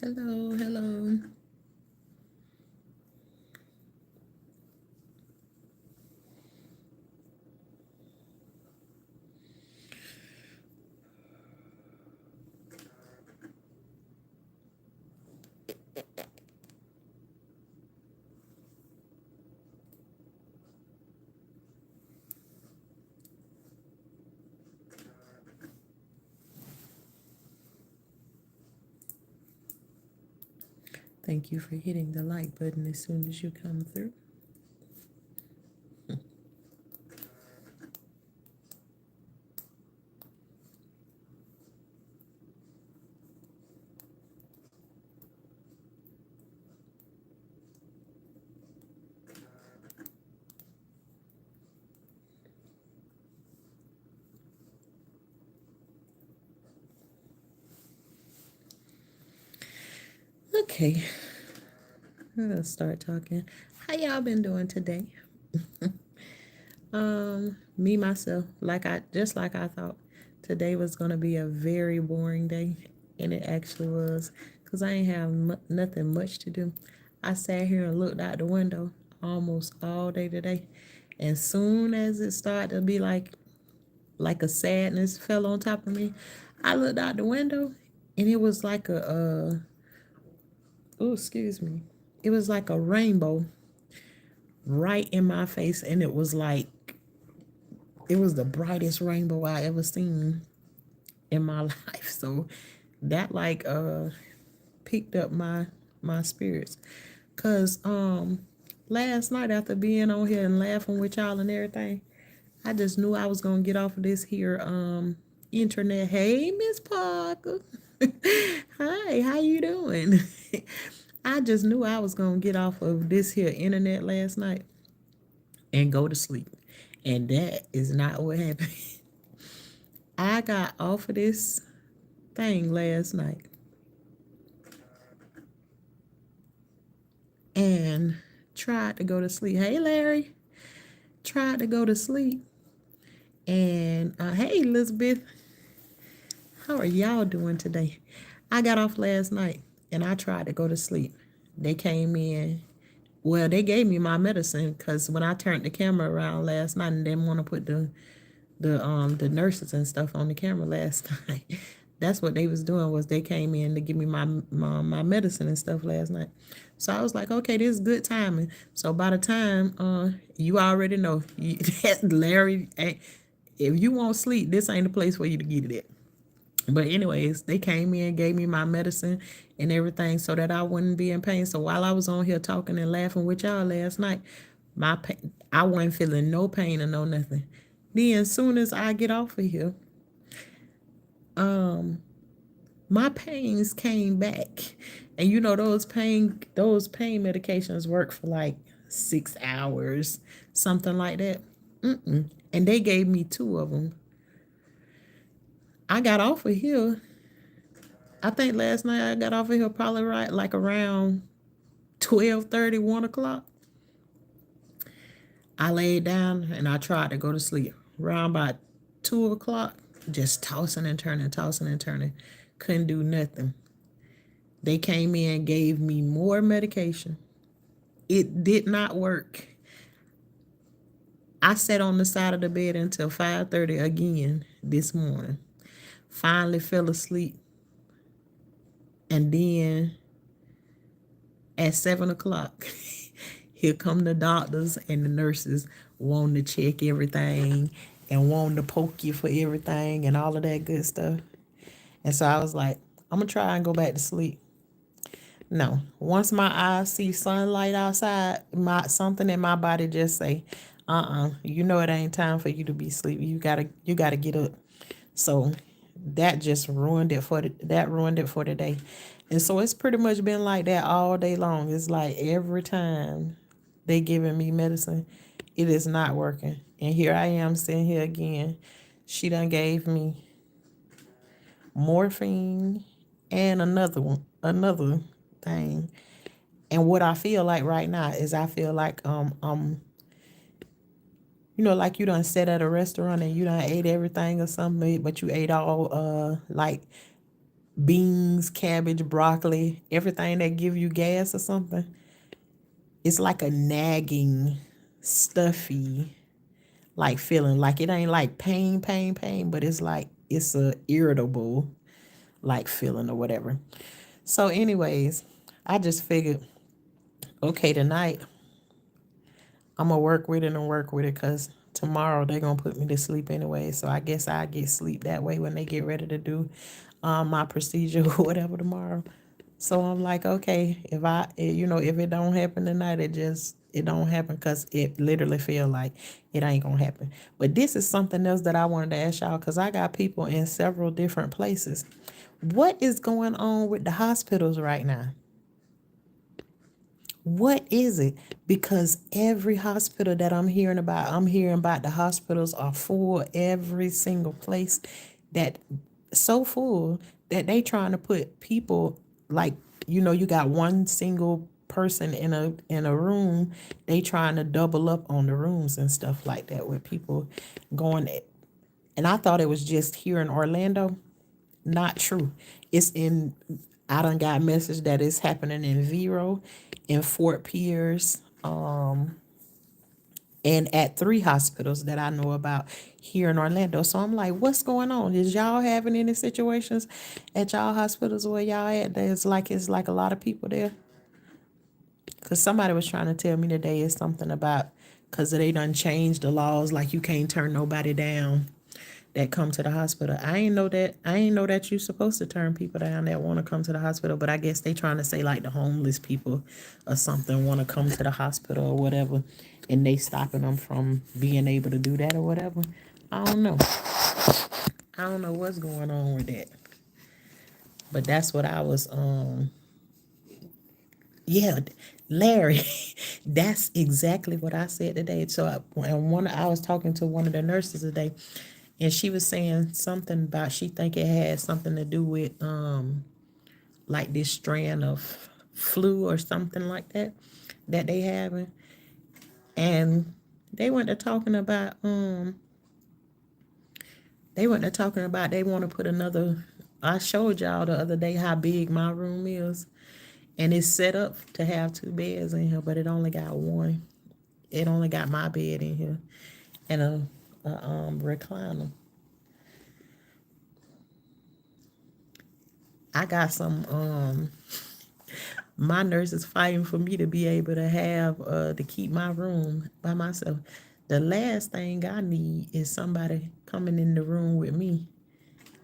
Hello, hello. Thank you for hitting the like button as soon as you come through. Okay, let's start talking. How y'all been doing today? Me myself, like I thought, today was gonna be a very boring day, and it actually was, cause I ain't have nothing much to do. I sat here and looked out the window almost all day today, and soon as it started to be like a sadness fell on top of me, I looked out the window, and it was like oh, excuse me, it was like a rainbow right in my face, and it was the brightest rainbow I ever seen in my life. So that picked up my spirits. Cause last night, after being on here and laughing with y'all and everything, I just knew I was gonna get off of this here internet. Hey, Miss Parker. Hi, how you doing? I just knew I was gonna get off of this here internet last night and go to sleep. And that is not what happened. I got off of this thing last night and tried to go to sleep. Hey, Larry. Tried to go to sleep. And hey, Elizabeth. How are y'all doing today? I got off last night and I tried to go to sleep. They came in. Well, they gave me my medicine because when I turned the camera around last night and didn't want to put the nurses and stuff on the camera last night. That's what they was doing, was they came in to give me my medicine and stuff last night. So I was like, okay, this is good timing. So by the time you already know, Larry, if you won't sleep, this ain't the place for you to get it at. But anyways, they came in, gave me my medicine and everything so that I wouldn't be in pain. So while I was on here talking and laughing with y'all last night, I wasn't feeling no pain or no nothing. Then as soon as I get off of here, my pains came back. And you know those pain medications work for like 6 hours, something like that. And they gave me two of them. I got off of here. I think last night I got off of here probably right like around 12:30, 1 o'clock. I laid down and I tried to go to sleep. Around about 2 o'clock, just tossing and turning, tossing and turning. Couldn't do nothing. They came in, gave me more medication. It did not work. I sat on the side of the bed until 5:30 again this morning. Finally fell asleep. And then at 7 o'clock, here come the doctors and the nurses wanting to check everything and wanting to poke you for everything and all of that good stuff. And so I was like, I'm gonna try and go back to sleep. No, once my eyes see sunlight outside, my something in my body just say, you know it ain't time for you to be sleepy. You gotta get up. So that just ruined it for the day. And so it's pretty much been like that all day long. It's like every time they giving me medicine, it is not working. And here I am sitting here again. She done gave me morphine and another thing. And what I feel like right now is I feel like like you done sat at a restaurant and you done ate everything or something, but you ate all like beans, cabbage, broccoli, everything that give you gas or something. It's like a nagging, stuffy, like feeling. Like it ain't like pain, but it's like it's a irritable like feeling or whatever. So, anyways, I just figured, okay, tonight I'm gonna work with it and work with it because tomorrow they're gonna put me to sleep anyway. So I guess I get sleep that way when they get ready to do my procedure or whatever tomorrow. So I'm like, okay, if it don't happen tonight, it don't happen because it literally feel like it ain't gonna happen. But this is something else that I wanted to ask y'all because I got people in several different places. What is going on with the hospitals right now? What is it? Because every hospital that I'm hearing about the hospitals are full, every single place that so full that they trying to put people like, you got one single person in a room, they trying to double up on the rooms and stuff like that with people going. And I thought it was just here in Orlando. Not true. It's in, I done got a message that it's happening in Vero, in Fort Pierce, and at 3 hospitals that I know about here in Orlando. So I'm like, what's going on? Is y'all having any situations at y'all hospitals where y'all at? It's like a lot of people there. Because somebody was trying to tell me today it's something about because they done changed the laws, like you can't turn nobody down that come to the hospital. I ain't know that. I ain't know that you supposed to turn people down that want to come to the hospital. But I guess they trying to say like the homeless people or something want to come to the hospital or whatever, and they stopping them from being able to do that or whatever. I don't know. I don't know what's going on with that. But that's what I was. Yeah, Larry, that's exactly what I said today. So I was talking to one of the nurses today, and she was saying something about she think it had something to do with like this strand of flu or something like that they having, and they went to talking about they want to put another. I showed y'all the other day how big my room is, and it's set up to have 2 beds in here, but it only got one. It only got my bed in here and a recliner. I got some my nurse is fighting for me to be able to have to keep my room by myself. The last thing I need is somebody coming in the room with me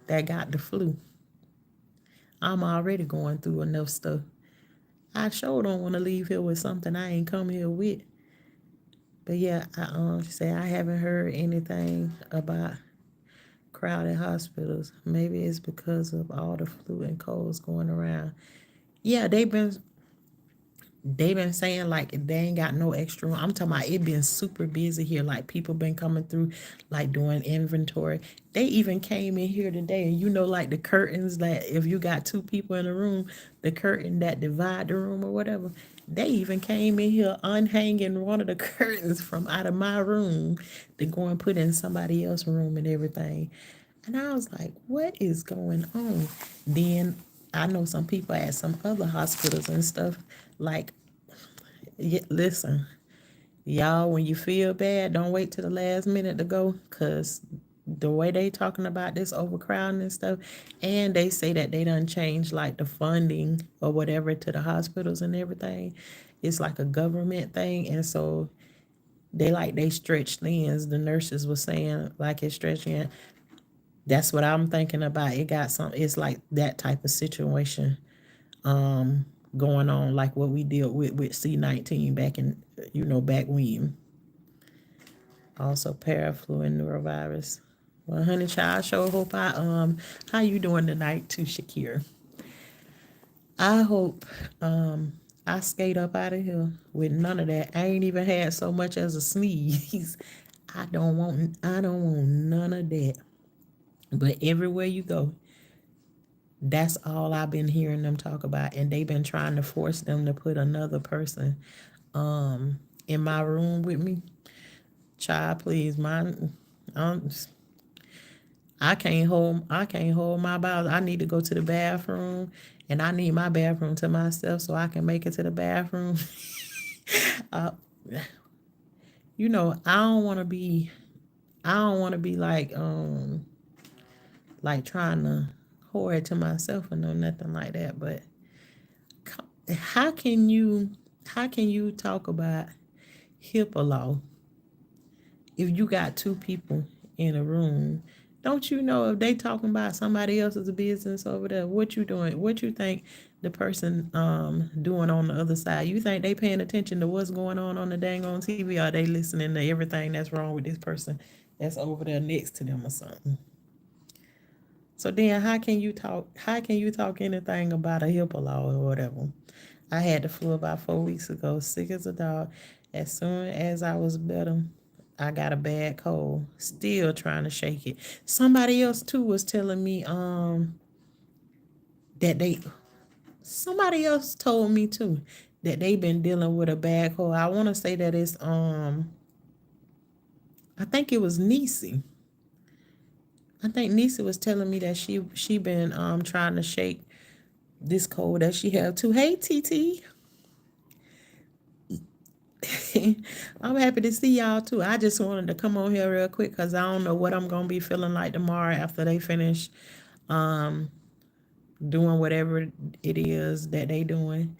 that got the flu. I'm already going through enough stuff. I sure don't want to leave here with something I ain't come here with. But yeah, she said I haven't heard anything about crowded hospitals. Maybe it's because of all the flu and colds going around. Yeah, they've been saying like they ain't got no extra room. I'm talking about it been super busy here. Like people been coming through, like doing inventory. They even came in here today, and like the curtains that if you got 2 people in a room, the curtain that divide the room or whatever. They even came in here unhanging one of the curtains from out of my room to go and put in somebody else's room and everything. And I was like, what is going on? Then I know some people at some other hospitals and stuff. Like, listen, y'all, when you feel bad, don't wait till the last minute to go, because the way they talking about this overcrowding and stuff, and they say that they done changed like the funding or whatever to the hospitals and everything. It's like a government thing, and so they stretch things. The nurses were saying like it's stretching. That's what I'm thinking about. It got some. It's like that type of situation going on, like what we dealt with C-19 back in back when. Also paraflu and norovirus. Well, honey child, I sure hope how you doing tonight too, Shakira? I hope I skate up out of here with none of that. I ain't even had so much as a sneeze. I don't want none of that. But everywhere you go, that's all I've been hearing them talk about, and they've been trying to force them to put another person in my room with me. Child, please, mine. Um, I can't hold my bowels. I need to go to the bathroom, and I need my bathroom to myself so I can make it to the bathroom. uh, I don't want to be. I don't want to be like trying to hoard it to myself or no nothing like that. But how can you how can you talk about HIPAA law if you got two people in a room? Don't you know if they talking about somebody else's business over there, what you doing? What you think the person doing on the other side? You think they paying attention to what's going on the dang on TV? Or are they listening to everything that's wrong with this person that's over there next to them or something? So then how can you talk anything about a HIPAA law or whatever? I had the flu about 4 weeks ago, sick as a dog. As soon as I was better, I got a bad cold. Still trying to shake it. Somebody else too was telling me that they somebody else told me too that they've been dealing with a bad cold. I want to say that it's I think it was Nisi. I think Nisi was telling me that she been trying to shake this cold that she have too. Hey TT. I'm happy to see y'all too. I just wanted to come on here real quick because I don't know what I'm gonna be feeling like tomorrow after they finish um doing whatever it is that they doing.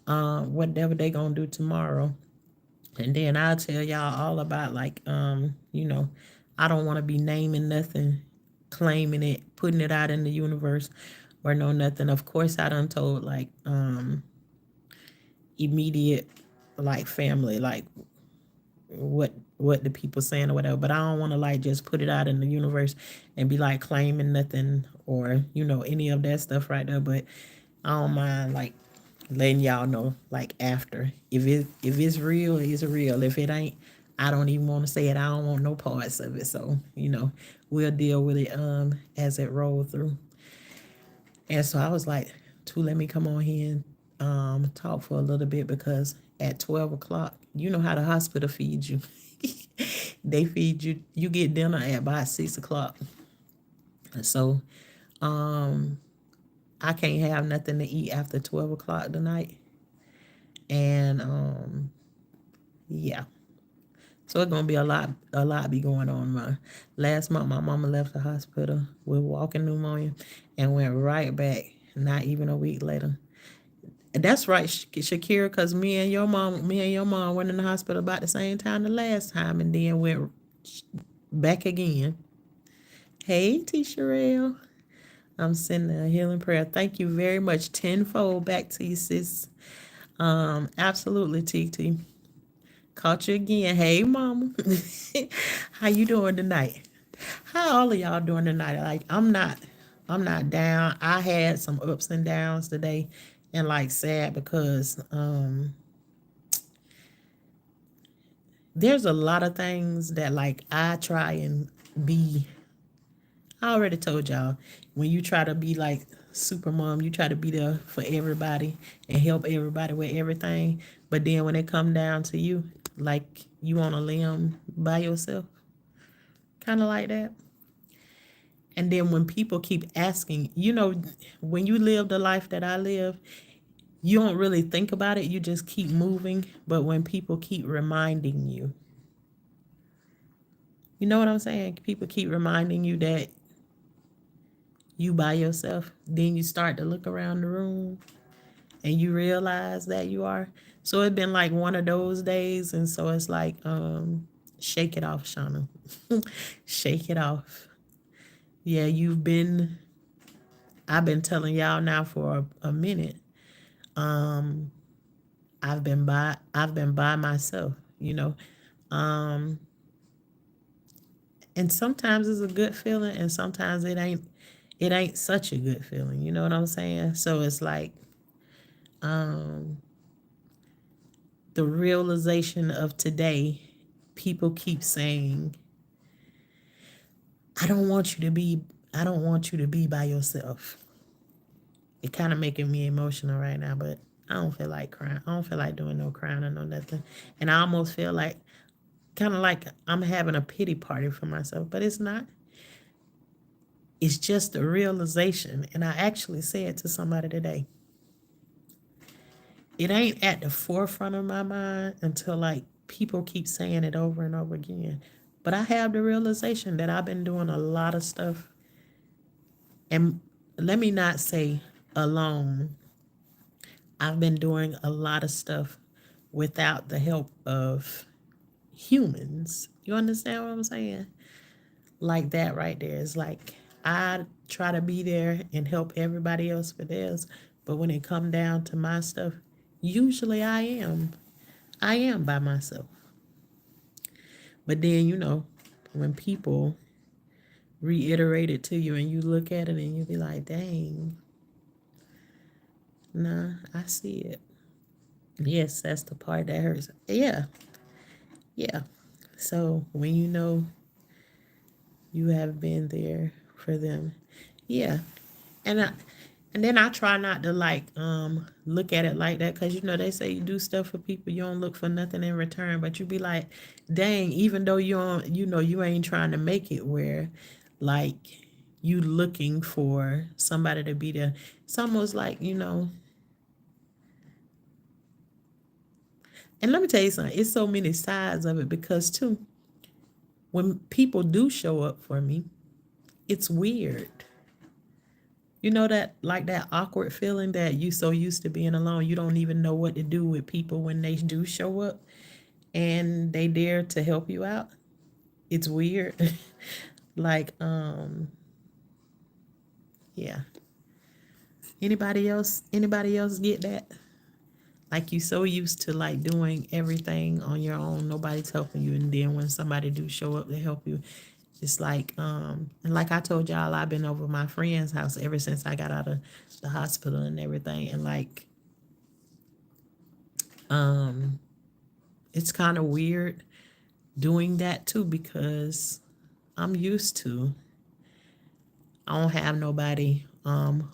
Whatever they gonna do tomorrow. And then I'll tell y'all all about I don't wanna be naming nothing, claiming it, putting it out in the universe or no nothing. Of course I done told immediate family, what the people saying or whatever, but I don't want to just put it out in the universe and be like claiming nothing or any of that stuff right there. But I don't mind letting y'all know after if it's real, it's real. If it ain't, I don't even want to say it. I don't want no parts of it. So we'll deal with it as it rolls through. And so I was like, let me come on here and talk for a little bit because at 12 o'clock, you know how the hospital feeds you. They feed you, you get dinner at about 6 o'clock. So I can't have nothing to eat after 12 o'clock tonight. And yeah. So it's gonna be a lot be going on. Last month my mama left the hospital with walking pneumonia and went right back, not even a week later. That's right, Shakira, because me and your mom went in the hospital about the same time the last time and then went back again. Hey, T. Sherelle. I'm sending a healing prayer. Thank you very much. Tenfold back to you, sis. Absolutely, TT. Caught you again. Hey, mama. How you doing tonight? How all of y'all doing tonight? I'm not down. I had some ups and downs today and sad because there's a lot of things that I try and be. I already told y'all, when you try to be super mom, you try to be there for everybody and help everybody with everything. But then when it come down to you, you on a limb by yourself, kind of like that. And then when people keep asking, when you live the life that I live, you don't really think about it. You just keep moving. But when people keep reminding you, you know what I'm saying? People keep reminding you that you by yourself. Then you start to look around the room and you realize that you are. So it's been one of those days. And so it's shake it off, Shauna. Shake it off. Yeah, I've been telling y'all now for a minute. Um, I've been by myself, you know. Um, and sometimes it's a good feeling and sometimes it ain't such a good feeling, you know what I'm saying? So it's um the realization of today, people keep saying, I don't want you to be I don't want you to be by yourself. It kind of making me emotional right now, but I don't feel like crying. I don't feel like doing no crying or no nothing. And I almost feel kind of like I'm having a pity party for myself, but it's not. It's just a realization. And I actually said to somebody today, it ain't at the forefront of my mind until like people keep saying it over and over again. But I have the realization that I've been doing a lot of stuff. And let me not say alone, I've been doing a lot of stuff without the help of humans. You understand what I'm saying? Like that right there. It's like I try to be there and help everybody else with theirs, but when it come down to my stuff, usually I am by myself. But then when people reiterate it to you and you look at it and you be like, dang, nah, I see it. Yes, that's the part that hurts. Yeah, yeah. So when you have been there for them, yeah. And then I try not to like look at it like that, because they say you do stuff for people, you don't look for nothing in return. But you be like, dang, even though you don't, you ain't trying to make it where like you looking for somebody to be there. It's almost like, and let me tell you something, it's so many sides of it, because too, when people do show up for me, it's weird. You know that, like, that awkward feeling that you so used to being alone, you don't even know what to do with people when they do show up and they dare to help you out. It's weird. Like, yeah. Anybody else get that? Like, you so used to like doing everything on your own, nobody's helping you, and then when somebody do show up to help you, it's like, and like I told y'all, I've been over my friend's house ever since I got out of the hospital and everything. And like, um, it's kind of weird doing that too, because I'm used to, I don't have nobody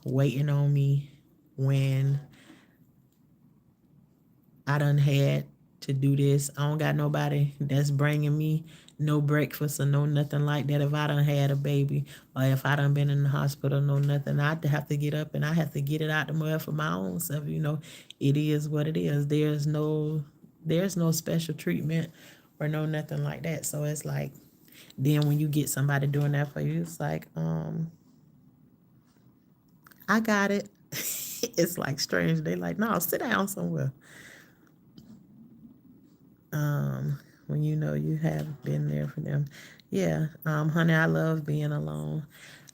waiting on me when I done had to do this. I don't got nobody that's bringing me no breakfast or no nothing like that. If I done had a baby or if I done been in the hospital, no nothing, I'd have to get up and I have to get it out the mud for my own self. It is what it is. There's no special treatment or no nothing like that. So it's like, then when you get somebody doing that for you, it's like, I got it. It's like strange. They like, no, sit down somewhere. When you have been there for them. Yeah, honey, I love being alone.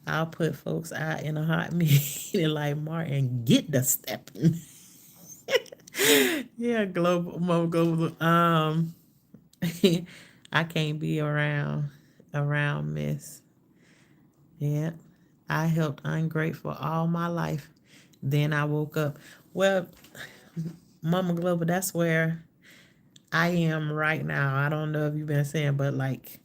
I'll put folks out in a hot meeting like, Martin, get the stepping. Yeah, global, more global. I can't be around Miss. Yeah, I helped ungrateful all my life. Then I woke up. Well, Mama Global, that's where I am right now. I don't know if you've been saying, but like,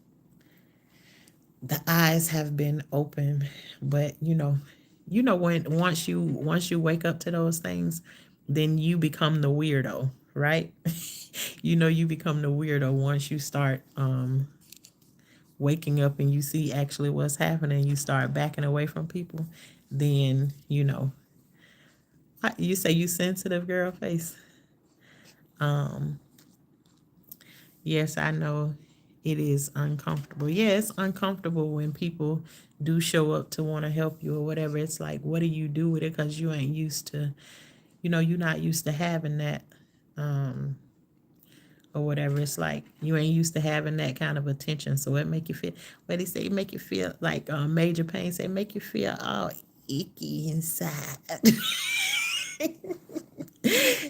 the eyes have been open. But when once you wake up to those things, then you become the weirdo, right? You become the weirdo once you start waking up and you see actually what's happening. You start backing away from people. Then you say you sensitive, girl face. Um, Yes, I know it is uncomfortable. Yeah, it's uncomfortable when people do show up to want to help you or whatever. It's like, what do you do with it? Because you ain't used to, you're not used to having that, um, or whatever. It's like you ain't used to having that kind of attention. So it make you feel, what they say, make you feel like Major Pain say, make you feel all icky inside.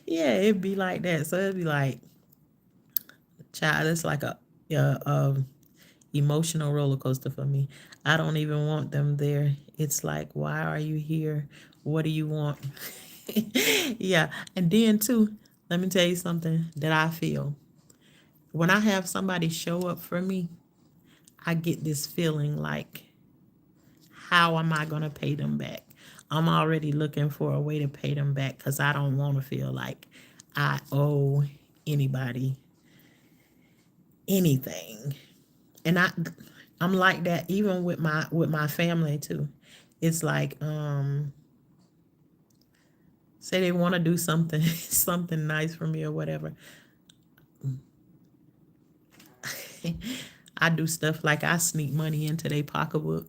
Yeah, it'd be like that. So it'd be like, child, it's like a emotional roller coaster for me. I don't even want them there. It's like, why are you here? What do you want? Yeah. And then too, let me tell you something that I feel. When I have somebody show up for me, I get this feeling like, how am I going to pay them back? I'm already looking for a way to pay them back, because I don't want to feel like I owe anybody anything. And I'm like that even with my family too. It's like say they want to do something something nice for me or whatever. I do stuff like I sneak money into their pocketbook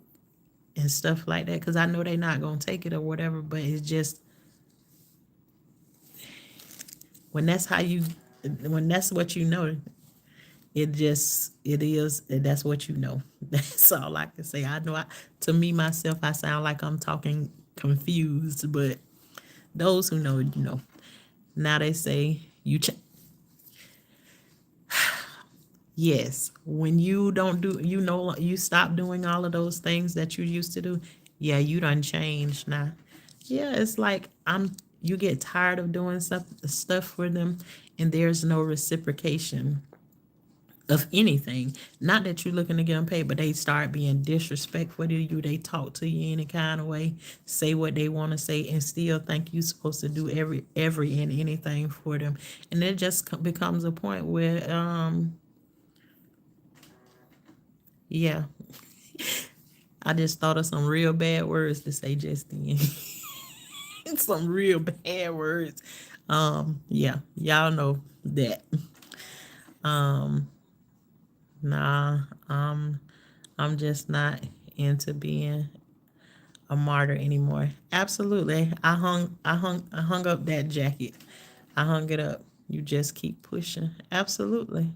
and stuff like that because I know they're not gonna take it or whatever. But it's just when that's how you, when that's what you know, it is, and that's what you know. That's all I can say. I know to me myself, I sound like I'm talking confused, but those who know, you know. Now they say yes, when you don't do, you know, you stop doing all of those things that you used to do. Yeah, you done changed now. Yeah, it's like you get tired of doing stuff for them, and there's no reciprocation of anything. Not that you're looking to get them paid, but they start being disrespectful to you. They talk to you any kind of way, say what they want to say, and still think you're supposed to do every and anything for them. And it just becomes a point where, yeah, I just thought of some real bad words to say just then. Some real bad words. Yeah, y'all know that. Um, nah, I'm just not into being a martyr anymore. Absolutely. I hung up that jacket. I hung it up. You just keep pushing. Absolutely.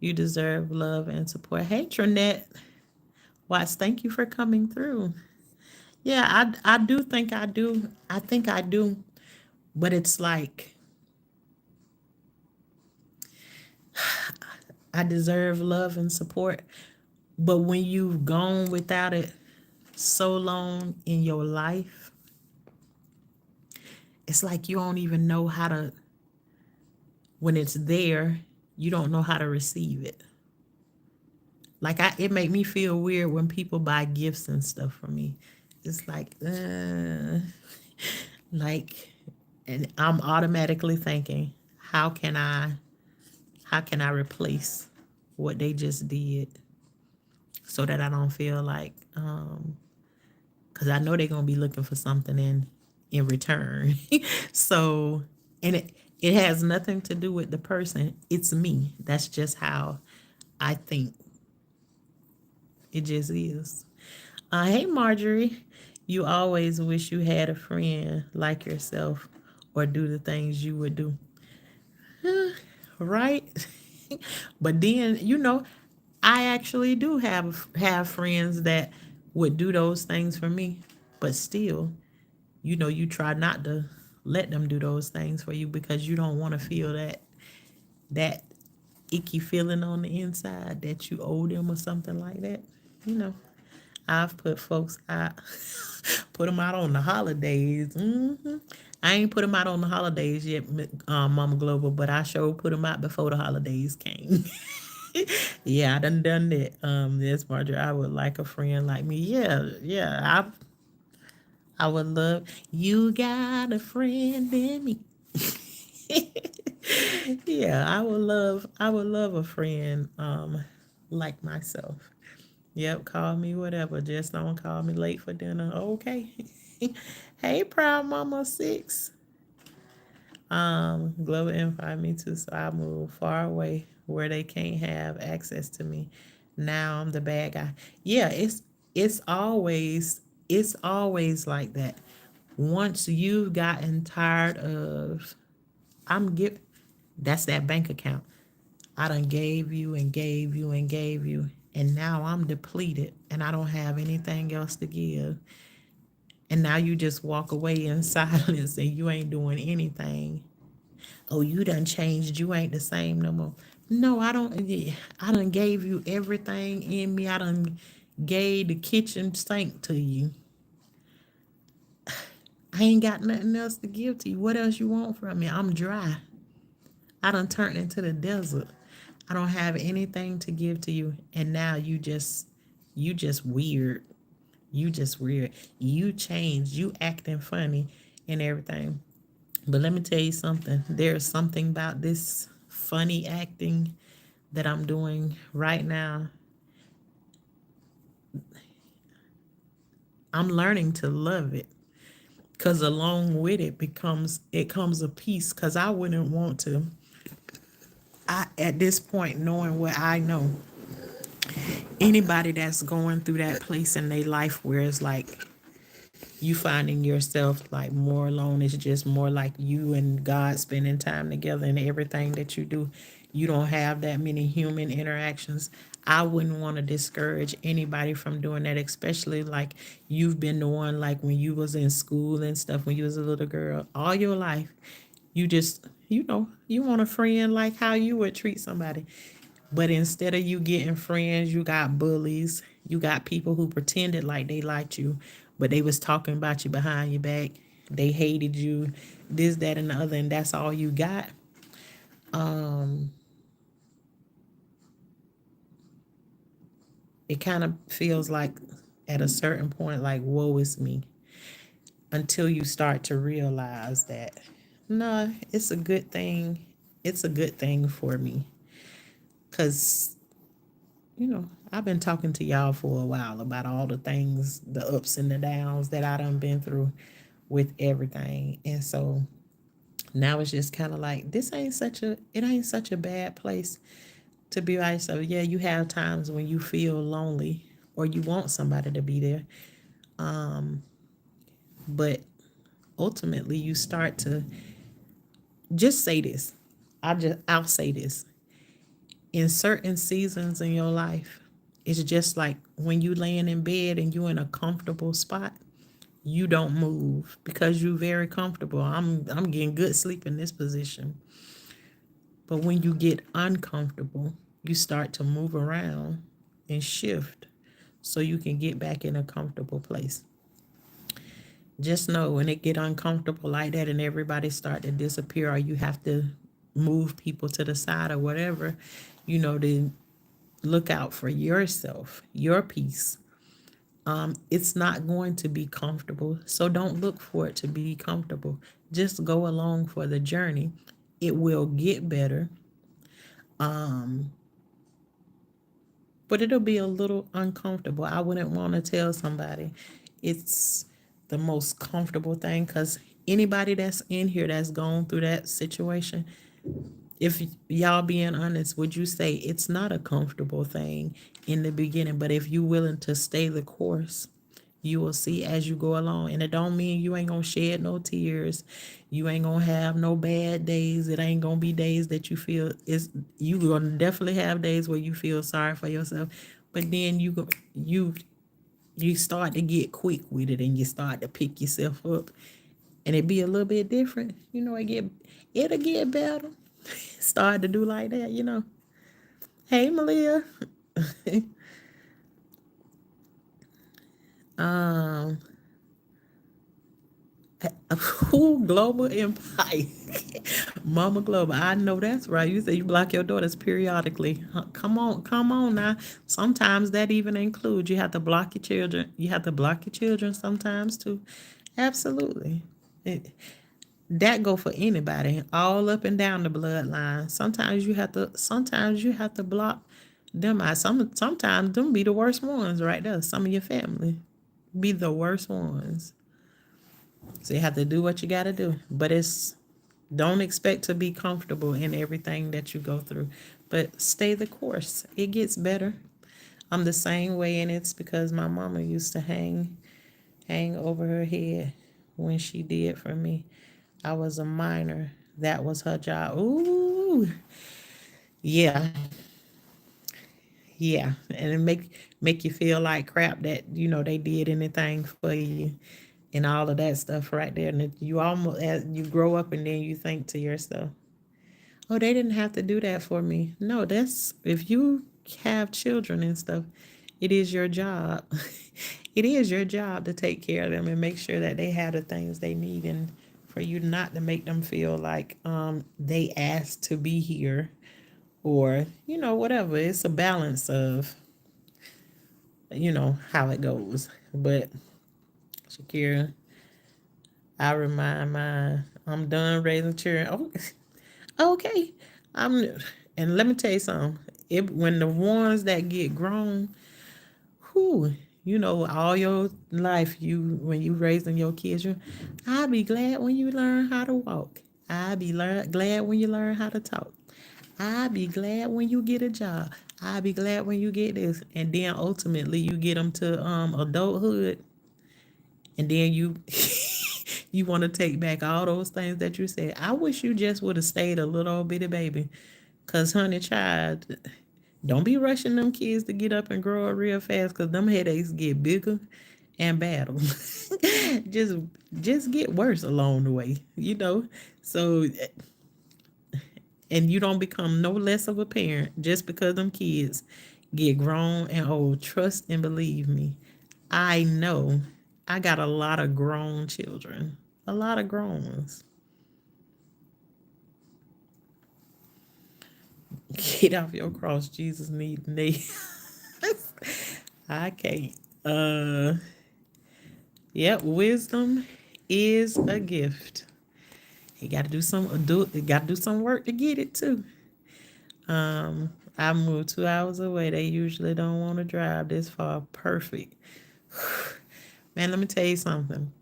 You deserve love and support. Hey Trinette Watts, thank you for coming through. Yeah, I do think I do. I think I do. But it's like I deserve love and support. But when you've gone without it so long in your life, it's like you don't even know how to, when it's there, you don't know how to receive it. Like it make me feel weird when people buy gifts and stuff for me. It's like, and I'm automatically thinking, how can I, how can I replace what they just did so that I don't feel like, because I know they're gonna be looking for something in return. So, and it has nothing to do with the person. It's me. That's just how I think. It just is. Hey, Marjorie. You always wish you had a friend like yourself or do the things you would do. Right? But then, you know, I actually do have friends that would do those things for me. But still, you know, you try not to let them do those things for you because you don't want to feel that icky feeling on the inside that you owe them or something like that. You know, I've put folks out, put them out on the holidays. I ain't put them out on the holidays yet, Mama Global, but I sure put them out before the holidays came. Yeah, I done that. Yes, Marjorie, I would like a friend like me. Yeah, yeah, I would love. You got a friend in me. Yeah, I would love a friend like myself. Yep, call me whatever. Just don't call me late for dinner. Okay. Hey, Proud Mama 6. Glover invited me to, so I moved far away where they can't have access to me. Now I'm the bad guy. Yeah, it's always it's always like that. Once you've gotten tired of, I'm give that's that bank account. I done gave you and gave you and gave you, and now I'm depleted and I don't have anything else to give. And now you just walk away in silence and you ain't doing anything. Oh, you done changed. You ain't the same no more. No, I don't. Yeah, I done gave you everything in me. I done gave the kitchen sink to you. I ain't got nothing else to give to you. What else you want from me? I'm dry. I done turned into the desert. I don't have anything to give to you. And now you just weird. You just weird. You changed. You acting funny and everything. But let me tell you something. There's something about this funny acting that I'm doing right now I'm learning to love it, because along with it comes a peace, because I wouldn't want to. I At this point, knowing what I know, anybody that's going through that place in their life where it's like you finding yourself like more alone, it's just more like you and God spending time together in everything that you do. You don't have that many human interactions. I wouldn't want to discourage anybody from doing that, especially like you've been the one, like when you was in school and stuff, when you was a little girl, all your life, you just, you want a friend like how you would treat somebody. But instead of you getting friends, you got bullies. You got people who pretended like they liked you, but they was talking about you behind your back. They hated you, this, that, and the other, and that's all you got. Um, it kind of feels like at a certain point, like, woe is me, until you start to realize that, no, it's a good thing. It's a good thing for me. Because I've been talking to y'all for a while about all the things, the ups and the downs that I done been through with everything. And so now it's just kind of like, it ain't such a bad place to be by yourself. Yeah, you have times when you feel lonely or you want somebody to be there. Um, but ultimately you start to just say this. I'll say this. In certain seasons in your life, it's just like when you laying in bed and you in a comfortable spot, you don't move because you're very comfortable. I'm getting good sleep in this position. But when you get uncomfortable, you start to move around and shift so you can get back in a comfortable place. Just know when it get uncomfortable like that and everybody start to disappear, or you have to move people to the side or whatever, to look out for yourself, your peace. It's not going to be comfortable, so don't look for it to be comfortable. Just go along for the journey. It will get better, um, but it'll be a little uncomfortable. I wouldn't want to tell somebody it's the most comfortable thing, because anybody that's in here that's gone through that situation, if y'all being honest, would you say it's not a comfortable thing in the beginning? But if you willing to stay the course, you will see as you go along. And it don't mean you ain't gonna shed no tears. You ain't gonna have no bad days. It ain't gonna be days that you feel is you gonna definitely have days where you feel sorry for yourself. But then you start to get quick with it and you start to pick yourself up. And it be a little bit different. It'll get better. Start to do like that. Hey Malia. um Who global empire? Mama Global. I know that's right. You say you block your daughters periodically. Come on now. Sometimes that even includes you have to block your children. You have to block your children sometimes too. Absolutely. It, that go for anybody, all up and down the bloodline. Sometimes you have to block them out. Sometimes them be the worst ones right there. Some of your family be the worst ones. So you have to do what you got to do. But don't expect to be comfortable in everything that you go through. But stay the course. It gets better. I'm the same way, and it's because my mama used to hang over her head when she did for me. I was a minor. That was her job. Ooh, yeah, yeah, and it make you feel like crap that they did anything for you and all of that stuff right there. And you almost, as you grow up, and then you think to yourself, "Oh, they didn't have to do that for me." No, that's if you have children and stuff, it is your job. It is your job to take care of them and make sure that they have the things they need, and for you not to make them feel like they asked to be here, or whatever. It's a balance of how it goes. But Shakira, I remind I'm done raising children. Oh, okay. I'm and let me tell you something. When the ones that get grown, who all your life, when you raising your kids, I'll be glad when you learn how to walk. I'll be glad when you learn how to talk. I'll be glad when you get a job. I'll be glad when you get this. And then ultimately you get them to adulthood, and then you you want to take back all those things that you said. I wish you just would have stayed a little old bitty baby. Cause honey child, don't be rushing them kids to get up and grow up real fast, cause them headaches get bigger and badder. just just get worse along the way. So, and you don't become no less of a parent just because them kids get grown and old. Trust and believe me, I know. I got a lot of grown children, a lot of grown ones. Get off your cross, Jesus need nails. I can't. Yep, wisdom is a gift. You got to do some work to get it too. I moved 2 hours away. They usually don't want to drive this far. Perfect. Man, let me tell you something.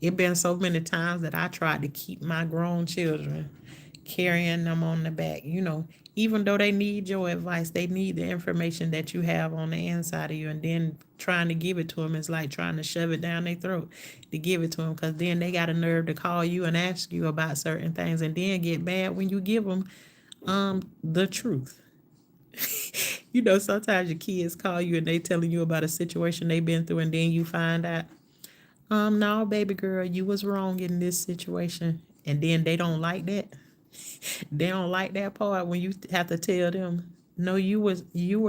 It been so many times that I tried to keep my grown children, carrying them on the back. Even though they need your advice, they need the information that you have on the inside of you, and then trying to give it to them is like trying to shove it down their throat to give it to them, because then they got a nerve to call you and ask you about certain things, and then get mad when you give them the truth. Sometimes your kids call you and they telling you about a situation they've been through, and then you find out, no, baby girl, you was wrong in this situation. And then they don't like that. They don't like that part when you have to tell them, no, you were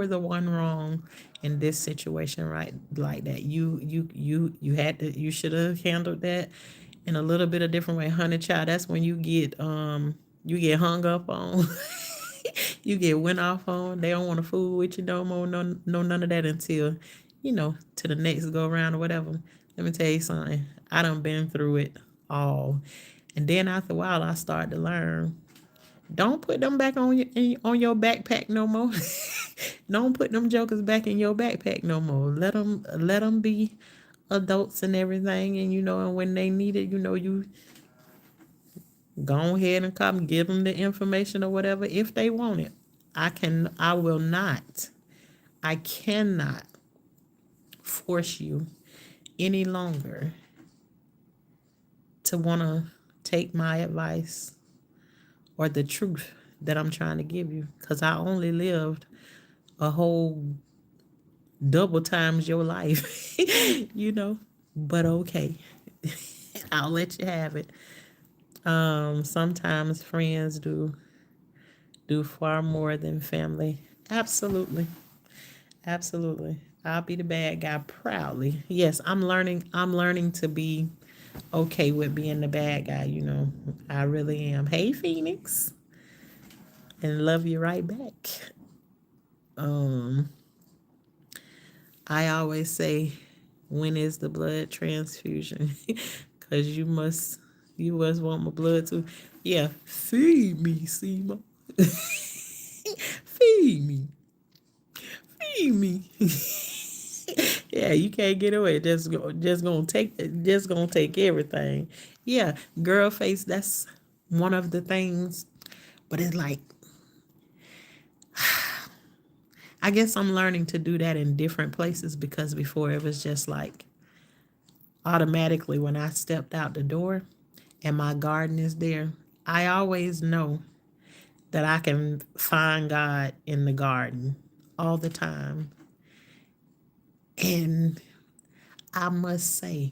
the one wrong in this situation, right? Like that. You should have handled that in a little bit of different way. Honey child, that's when you get hung up on. You get went off on. They don't want to fool with you no more. No, none of that until, to the next go around or whatever. Let me tell you something. I done been through it all. And then after a while, I started to learn. Don't put them back on your backpack no more. Don't put them jokers back in your backpack no more. Let them be adults and everything. And when they need it, you go ahead and come give them the information or whatever if they want it. I will not. I cannot force you any longer to want to take my advice or the truth that I'm trying to give you, because I only lived a whole double times your life. But okay. I'll let you have it. Sometimes friends do far more than family. Absolutely. Absolutely. I'll be the bad guy proudly. Yes, I'm learning to be okay with being the bad guy. I really am. Hey, Phoenix. And love you right back. Um, I always say, when is the blood transfusion? Cause you must want my blood too. Yeah, feed me, Seema. Feed me. Feed me. Yeah, you can't get away. Just gonna take everything. Yeah, girl face, that's one of the things. But it's like, I guess I'm learning to do that in different places, because before it was just like automatically when I stepped out the door and my garden is there, I always know that I can find God in the garden all the time. And I must say,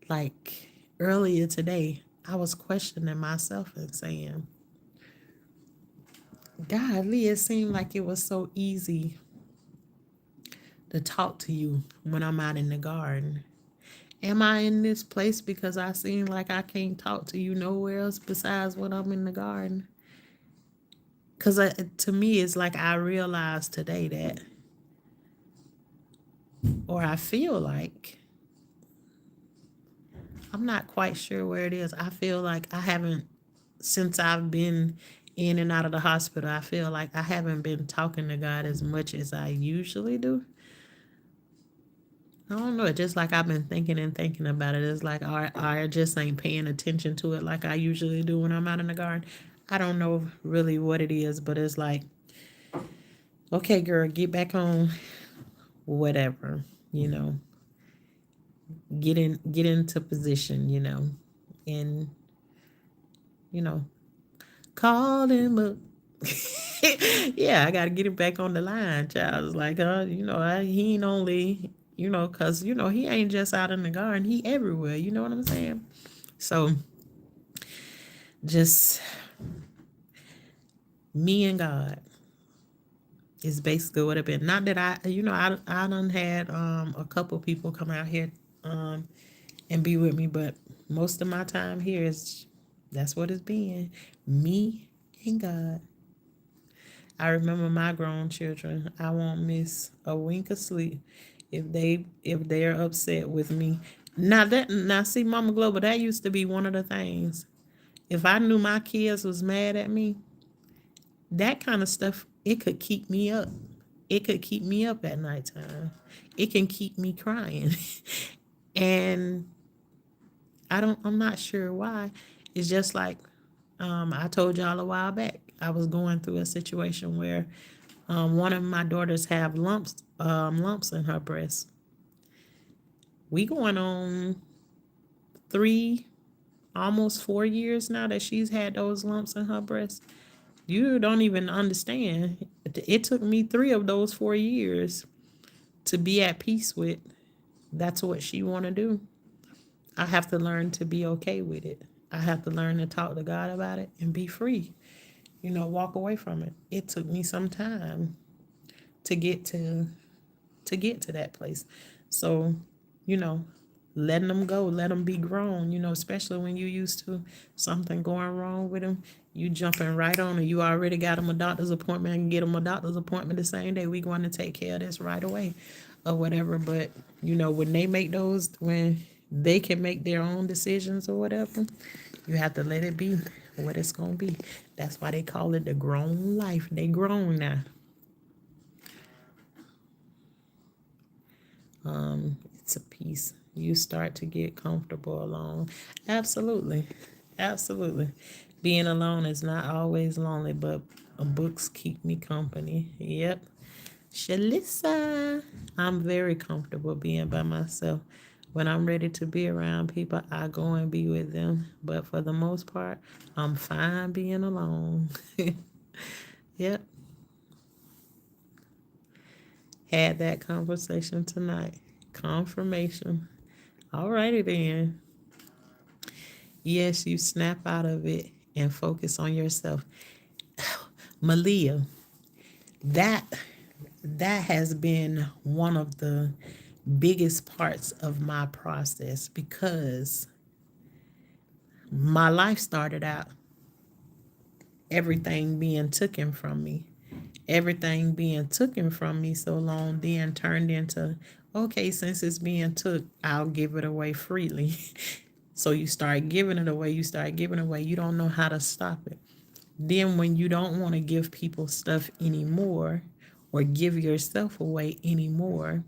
like earlier today, I was questioning myself and saying, Godly, it seemed like it was so easy to talk to you when I'm out in the garden. Am I in this place because I seem like I can't talk to you nowhere else besides when I'm in the garden? Because to me, it's like I realized today that, or I feel like, I'm not quite sure where it is. I feel like I haven't, since I've been in and out of the hospital, I feel like I haven't been talking to God as much as I usually do. I don't know. It's just like I've been thinking and thinking about it. It's like I just ain't paying attention to it like I usually do when I'm out in the garden. I don't know really what it is, but it's like, okay, girl, get back on whatever, you know, get into position, and you know, call him up. Yeah, I got to get him back on the line, child. It's like, he ain't only, because, he ain't just out in the garden. He everywhere. You know what I'm saying? So just me and God is basically what it been. Not that I done had a couple people come out here um and be with me, but most of my time here is that's what it's been. Me and God. I remember my grown children. I won't miss a wink of sleep if they're upset with me. Now see, Mama Global, that used to be one of the things. If I knew my kids was mad at me, that kind of stuff, it could keep me up. It could keep me up at nighttime. It can keep me crying. And I'm not sure why. It's just like I told y'all a while back. I was going through a situation where one of my daughters have lumps in her breast. We going on 3, almost 4 years now that she's had those lumps in her breast. You don't even understand. It took me 3 of those 4 years to be at peace with. That's what she want to do. I have to learn to be okay with it. I have to learn to talk to God about it and be free. Walk away from it. It took me some time to get to that place. So, you know, letting them go, let them be grown, especially when you used to something going wrong with them, you jumping right on it. You already got them a doctor's appointment and get them a doctor's appointment the same day. We going to take care of this right away or whatever. But, when they can make their own decisions or whatever, you have to let it be what it's going to be. That's why they call it the grown life. They grown now. It's a piece. You start to get comfortable alone. Absolutely. Absolutely. Being alone is not always lonely, but books keep me company. Yep. Shalissa. I'm very comfortable being by myself. When I'm ready to be around people, I go and be with them. But for the most part, I'm fine being alone. Yep. Had that conversation tonight. Confirmation. Alrighty then. Yes, you snap out of it and focus on yourself. Malia, that that has been one of the biggest parts of my process because my life started out everything being taken from me. Everything being taken from me so long then turned into, okay, since it's being took, I'll give it away freely. So you start giving it away, you don't know how to stop it. Then when you don't want to give people stuff anymore or give yourself away anymore,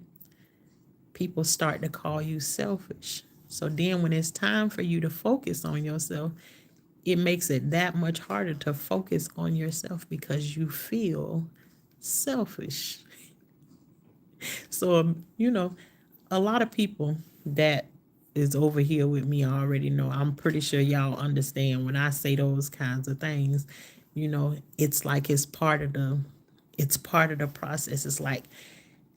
people start to call you selfish. So then when it's time for you to focus on yourself, it makes it that much harder to focus on yourself because you feel selfish. So, a lot of people that is over here with me already know. I'm pretty sure y'all understand when I say those kinds of things. It's like it's part of the process. It's like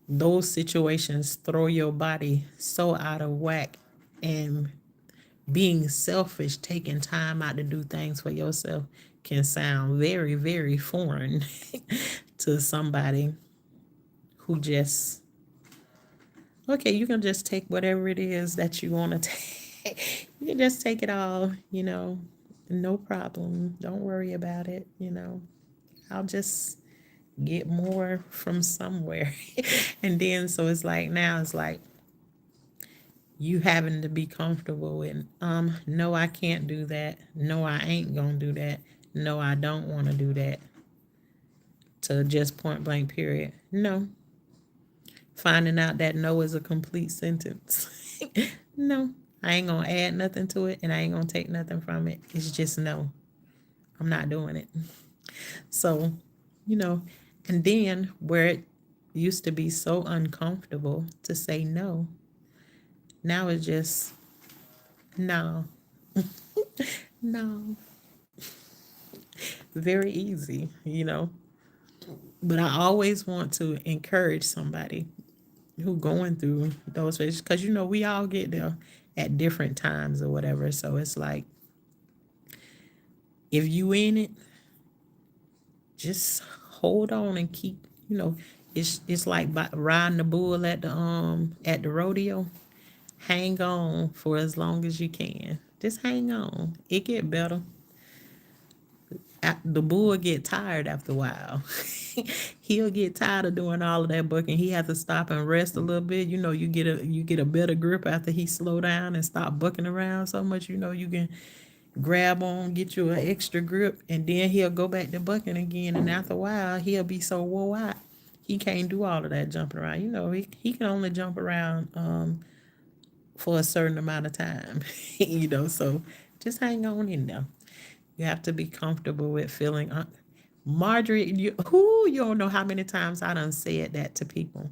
those situations throw your body so out of whack, and being selfish, taking time out to do things for yourself can sound very, very foreign to somebody who just, okay, you can just take whatever it is that you want to take. You can just take it all, no problem. Don't worry about it, I'll just get more from somewhere. And then, so it's like, now it's like, you having to be comfortable with, no, I can't do that. No, I ain't gonna do that. No, I don't want to do that. To just point blank period. No. finding out that no is a complete sentence. No, I ain't gonna add nothing to it and I ain't gonna take nothing from it. It's just no. I'm not doing it. So, you know, and then where it used to be so uncomfortable to say no, now it's just no, no, very easy. But I always want to encourage somebody who going through those phases because we all get there at different times or whatever. So it's like if you in it, just hold on and keep. It's like riding the bull at the rodeo. Hang on for as long as you can. Just hang on. It get better. The bull get tired after a while. He'll get tired of doing all of that bucking. He has to stop and rest a little bit. You get a better grip after he slow down and stop bucking around so much. You can grab on, get you an extra grip, and then he'll go back to bucking again. And after a while, he'll be so wore out. He can't do all of that jumping around. He can only jump around for a certain amount of time. So just hang on in there. You have to be comfortable with feeling. Marjorie, you don't know how many times I done said that to people.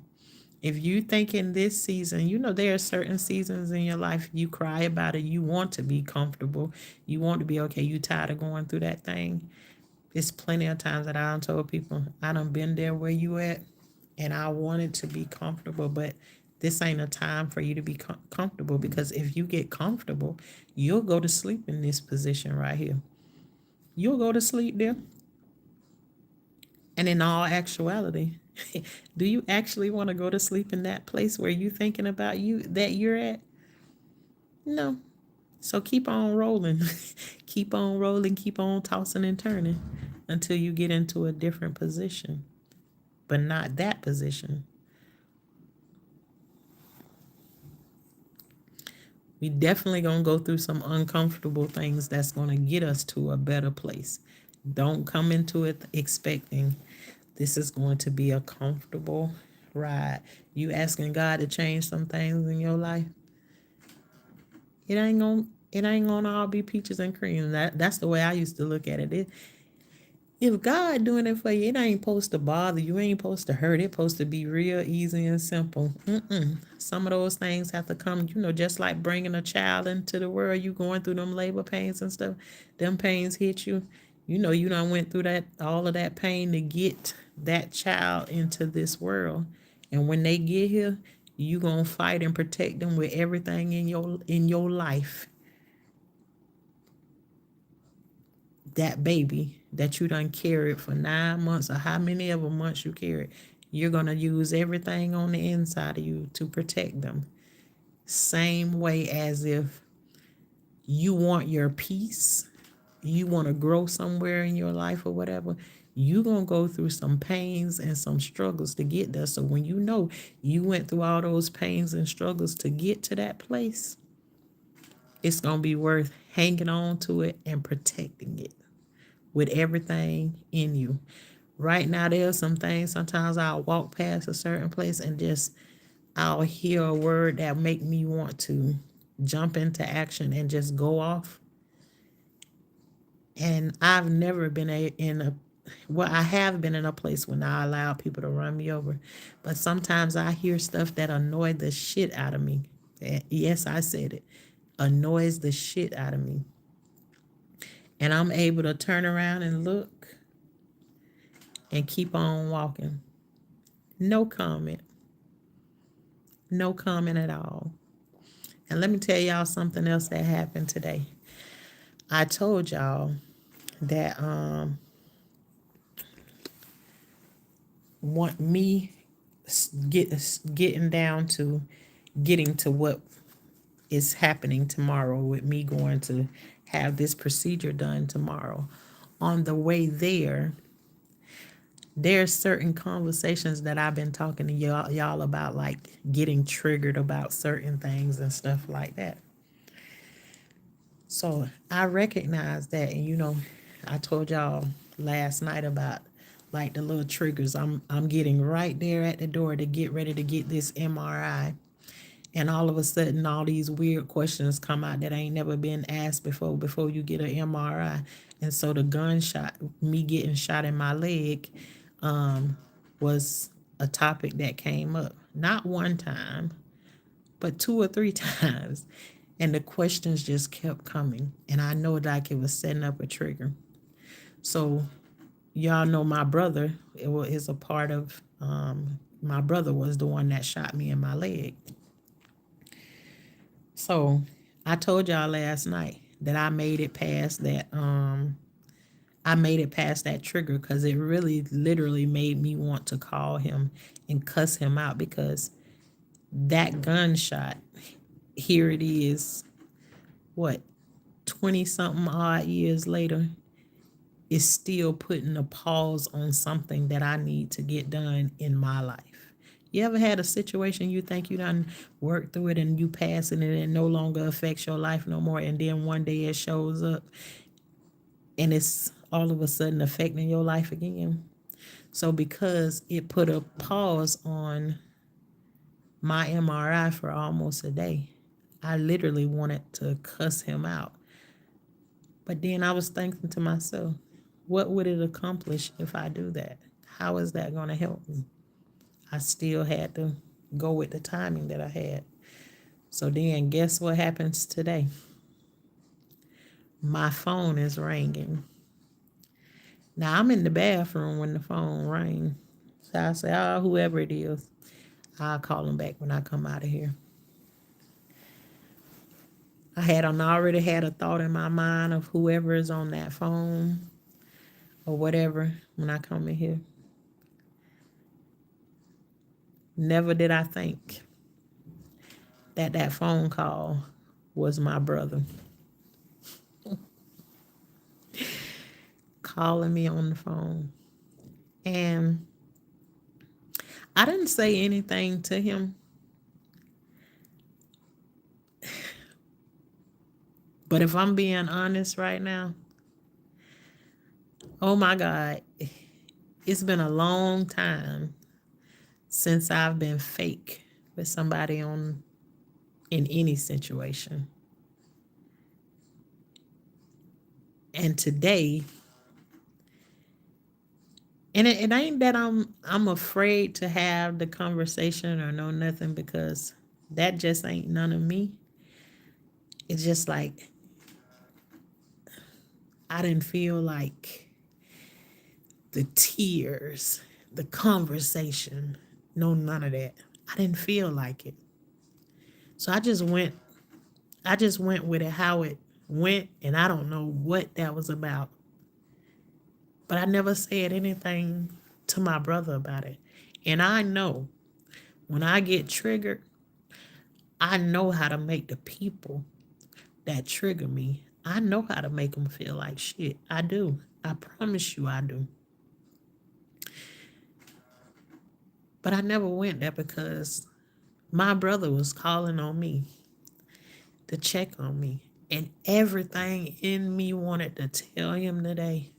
If you think in this season, there are certain seasons in your life you cry about it. You want to be comfortable. You want to be okay. You tired of going through that thing. It's plenty of times that I done told people I done been there where you at, and I wanted to be comfortable, but this ain't a time for you to be comfortable because if you get comfortable, you'll go to sleep in this position right here. You'll go to sleep there. And in all actuality, do you actually want to go to sleep in that place where you thinking about that you're at? No. So keep on rolling. Keep on rolling, keep on tossing and turning until you get into a different position, but not that position. We definitely gonna go through some uncomfortable things that's gonna get us to a better place. Don't come into it expecting this is going to be a comfortable ride. You asking God to change some things in your life, it ain't gonna all be peaches and cream. That's the way I used to look at it. If God doing it for you, it ain't supposed to bother you. Ain't supposed to hurt. It's supposed to be real easy and simple. Some of those things have to come, just like bringing a child into the world. You going through them labor pains and stuff. Them pains hit you. You done went through all of that pain to get that child into this world. And when they get here, you gonna fight and protect them with everything in your life. That baby that you done carried for 9 months or how many ever months you carried, you're going to use everything on the inside of you to protect them. Same way as if you want your peace, you want to grow somewhere in your life or whatever, you're going to go through some pains and some struggles to get there. So when you went through all those pains and struggles to get to that place, it's going to be worth hanging on to it and protecting it with everything in you. Right now, there are some things, sometimes I'll walk past a certain place and just I'll hear a word that make me want to jump into action and just go off. And I've never been I have been in a place when I allow people to run me over. But sometimes I hear stuff that annoy the shit out of me. Yes, I said it. Annoys the shit out of me. And I'm able to turn around and look and keep on walking. No comment. No comment at all. And let me tell y'all something else that happened today. I told y'all that want me getting down to getting to what is happening tomorrow with me going to have this procedure done tomorrow. On the way there's certain conversations that I've been talking to y'all about, like getting triggered about certain things and stuff like that. So I recognize that, and I told y'all last night about like the little triggers. I'm getting right there at the door to get ready to get this MRI. And all of a sudden all these weird questions come out that ain't never been asked before you get an MRI. And so the gunshot, me getting shot in my leg, was a topic that came up. Not one time, but two or three times. And the questions just kept coming. And I know like it was setting up a trigger. So y'all know my brother is a part of, my brother was the one that shot me in my leg. So I told y'all last night that I made it past that, trigger because it really literally made me want to call him and cuss him out because that gunshot, here it is, what, 20 something odd years later, is still putting a pause on something that I need to get done in my life. You ever had a situation you think you done worked through it and you pass it and it no longer affects your life no more, and then one day it shows up and it's all of a sudden affecting your life again? So because it put a pause on my MRI for almost a day, I literally wanted to cuss him out. But then I was thinking to myself, what would it accomplish if I do that? How is that going to help me? I still had to go with the timing that I had. So then guess what happens today? My phone is ringing. Now I'm in the bathroom when the phone rings. So I say, oh, whoever it is, I'll call them back when I come out of here. I already had a thought in my mind of whoever is on that phone or whatever when I come in here. Never did I think that phone call was my brother calling me on the phone. And I didn't say anything to him, but if I'm being honest right now, oh my God, it's been a long time since I've been fake with somebody in any situation. And today, and it ain't that I'm afraid to have the conversation or know nothing, because that just ain't none of me. It's just like I didn't feel like the tears, the conversation, no, none of that. I didn't feel like it. So I just went with it how it went, and I don't know what that was about. But I never said anything to my brother about it. And I know when I get triggered, I know how to make the people that trigger me, I know how to make them feel like shit. I do. I promise you I do. But I never went there because my brother was calling on me to check on me. And everything in me wanted to tell him today,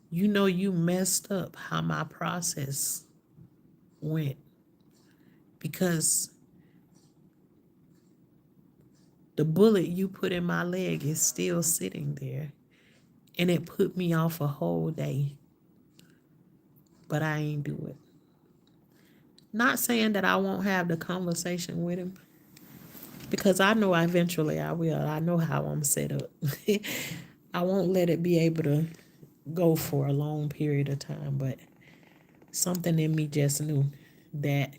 you know, you messed up how my process went. Because the bullet you put in my leg is still sitting there. And it put me off a whole day. But I ain't do it. Not saying that I won't have the conversation with him, because I know eventually I will. I know how I'm set up. I won't let it be able to go for a long period of time, but something in me just knew that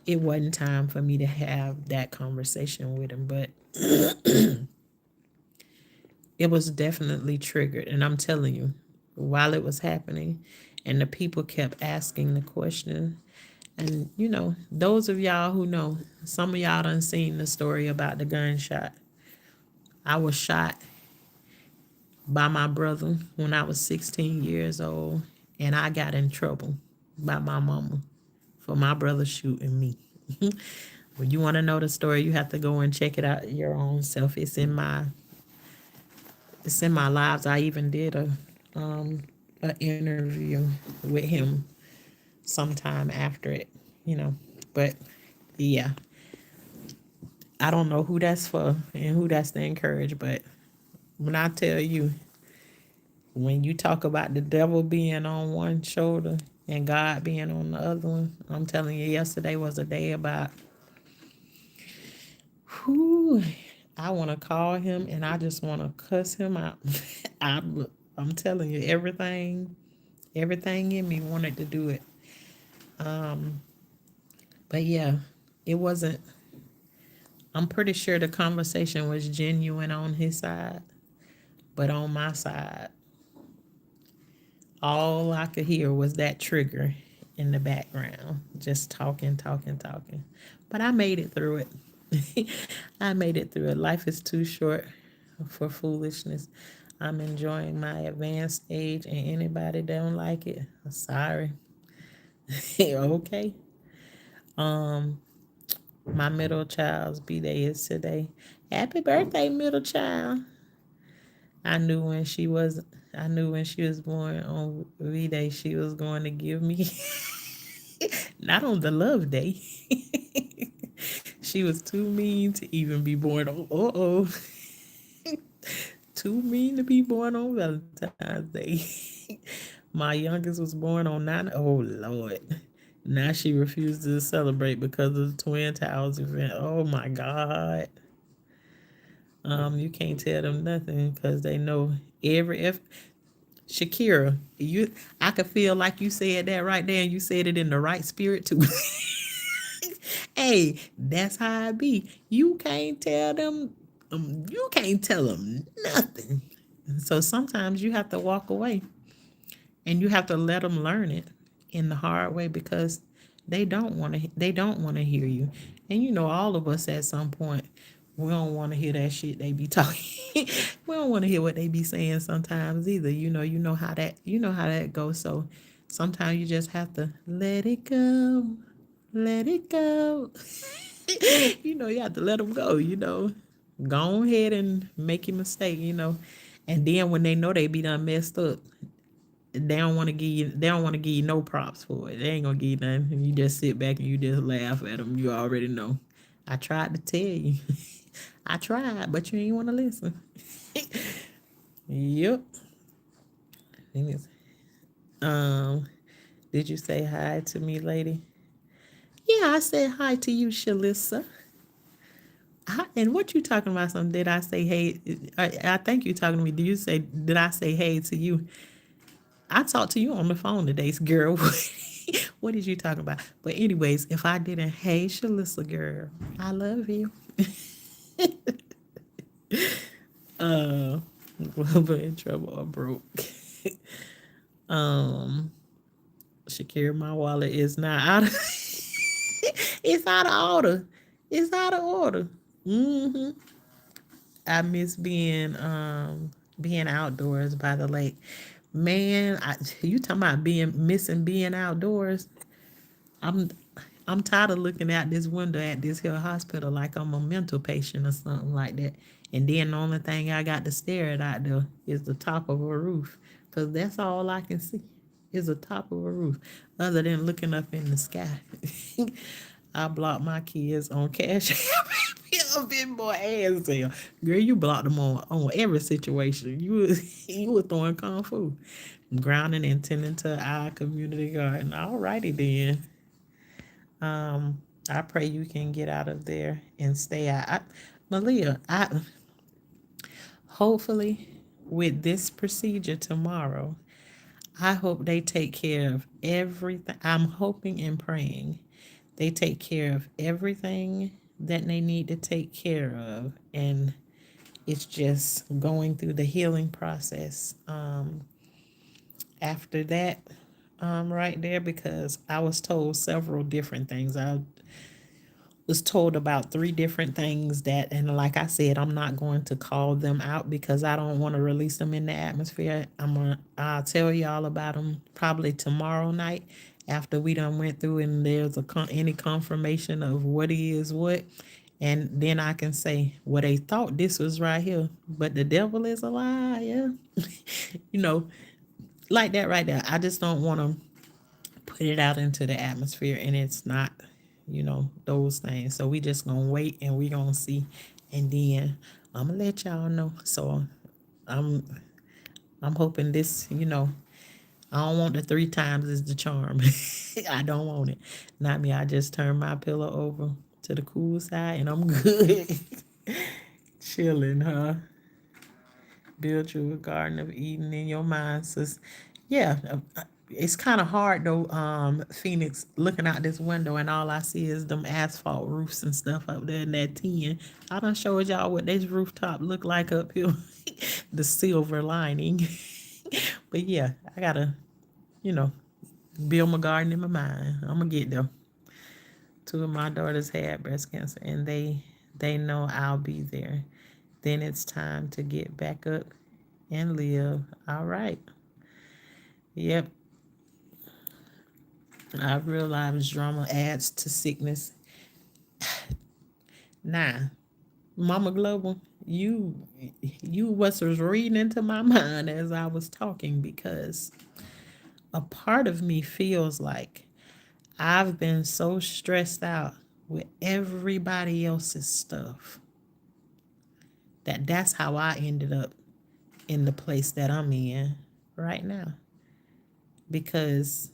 it wasn't time for me to have that conversation with him. But it was definitely triggered. And I'm telling you, while it was happening and the people kept asking the question, and you know, those of y'all who know, some of y'all done seen the story about the gunshot. I was shot by my brother when I was 16 years old, and I got in trouble by my mama for my brother shooting me. When you want to know the story, you have to go and check it out your own self. It's in my lives. I even did a an interview with him sometime after it, you know. But yeah, I don't know who that's for and who that's to encourage, but when I tell you, when you talk about the devil being on one shoulder and God being on the other one, I'm telling you, yesterday was a day about who I want to call him and I just want to cuss him out. I, I'm telling you, everything in me wanted to do it. Um, but yeah, it wasn't. I'm pretty sure the conversation was genuine on his side, but on my side, all I could hear was that trigger in the background, just talking, talking, talking. But I made it through it. I made it through it. Life is too short for foolishness. I'm enjoying my advanced age, and anybody don't like it, I'm sorry. Okay. Um, my middle child's B-day is today. Happy birthday, middle child. I knew when she was I knew when she was born on V-Day she was going to give me not on the love day. She was too mean to even be born on too mean to be born on Valentine's Day. My youngest was born on 9. Oh Lord. Now she refuses to celebrate because of the Twin Towers event. Oh my God. You can't tell them nothing because they know every if Shakira, I could feel like you said that right there, and you said it in the right spirit too. Hey, that's how it be. You can't tell them nothing. So sometimes you have to walk away and you have to let them learn it in the hard way because they don't want to hear you. And you know all of us at some point we don't want to hear that shit they be talking. We don't want to hear what they be saying sometimes either. You know how that goes. So sometimes you just have to let it go. Let it go. You have to let them go, Go ahead and make your mistake. And then when they know they be done messed up, they don't want to give you no props for it. They ain't gonna give you nothing. And you just sit back and you just laugh at them. You already know. I tried to tell you. I tried, but you ain't want to listen. Yep. Um, did you say hi to me, lady? Yeah, I said hi to you, Shalissa. And what you talking about? Something? Did I say hey? I think you talking to me. Did I say hey to you? I talked to you on the phone today, girl. What did you talking about? But anyways, if I didn't, hey, Shalissa, girl, I love you. We're in trouble or broke. um, Shakira, my wallet is not out of. It's out of order. It's out of order. hmm I miss being outdoors by the lake. Man, you talking about being outdoors? I'm I'm tired of looking out this window at this here hospital like I'm a mental patient or something like that. And then the only thing I got to stare at out there is the top of a roof, cause that's all I can see is the top of a roof, other than looking up in the sky. I blocked my kids on Cash App. A bit more ass hell. Girl, you blocked them on every situation. You were throwing kung fu, grounding and tending to our community garden. Alrighty then. I pray you can get out of there and stay out. Malia, hopefully with this procedure tomorrow, I hope they take care of everything. I'm hoping and praying they take care of everything that they need to take care of, and it's just going through the healing process after that right there, because I was told several different things. I was told about 3 different things and like I said, I'm not going to call them out because I don't want to release them in the atmosphere. I'll tell y'all about them probably tomorrow night after we done went through and there's any confirmation of what is what. And then I can say, well, they thought this was right here, but the devil is a liar. you know, like that right there. I just don't want to put it out into the atmosphere and it's not, those things. So we just gonna wait and we gonna see, and then I'm gonna let y'all know. So I'm I'm hoping this, I don't want the 3 times is the charm. I don't want it. Not me. I just turn my pillow over to the cool side and I'm good. Chilling, huh? Build you a garden of Eden in your mind, sis. Yeah, it's kind of hard though, Phoenix, looking out this window and all I see is them asphalt roofs and stuff up there in that 10. I done showed y'all what this rooftop look like up here. The silver lining. But yeah, I gotta, you know, build my garden in my mind. I'm gonna get there. 2 of my daughters had breast cancer and they know I'll be there. Then it's time to get back up and live. All right. Yep. I realize drama adds to sickness. Nah, Mama Global, you was reading into my mind as I was talking because a part of me feels like I've been so stressed out with everybody else's stuff that's how I ended up in the place that I'm in right now because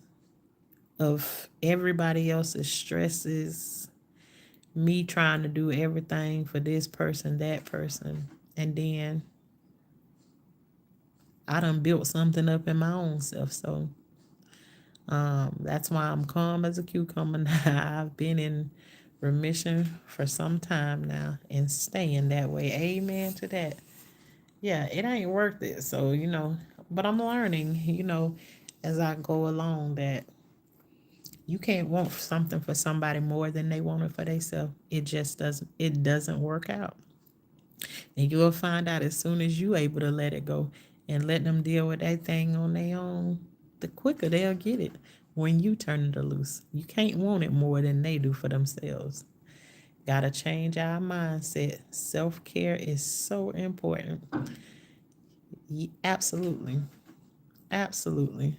of everybody else's stresses, me trying to do everything for this person, that person, and then I done built something up in my own self. So that's why I'm calm as a cucumber now. I've been in remission for some time now and staying that way. Amen to that. Yeah, it ain't worth it. So, but I'm learning, as I go along that you can't want something for somebody more than they want it for themselves. It doesn't work out. And you'll find out as soon as you able to let it go and let them deal with that thing on their own, the quicker they'll get it when you turn it loose. You can't want it more than they do for themselves. Gotta change our mindset. Self-care is so important. Absolutely. Absolutely.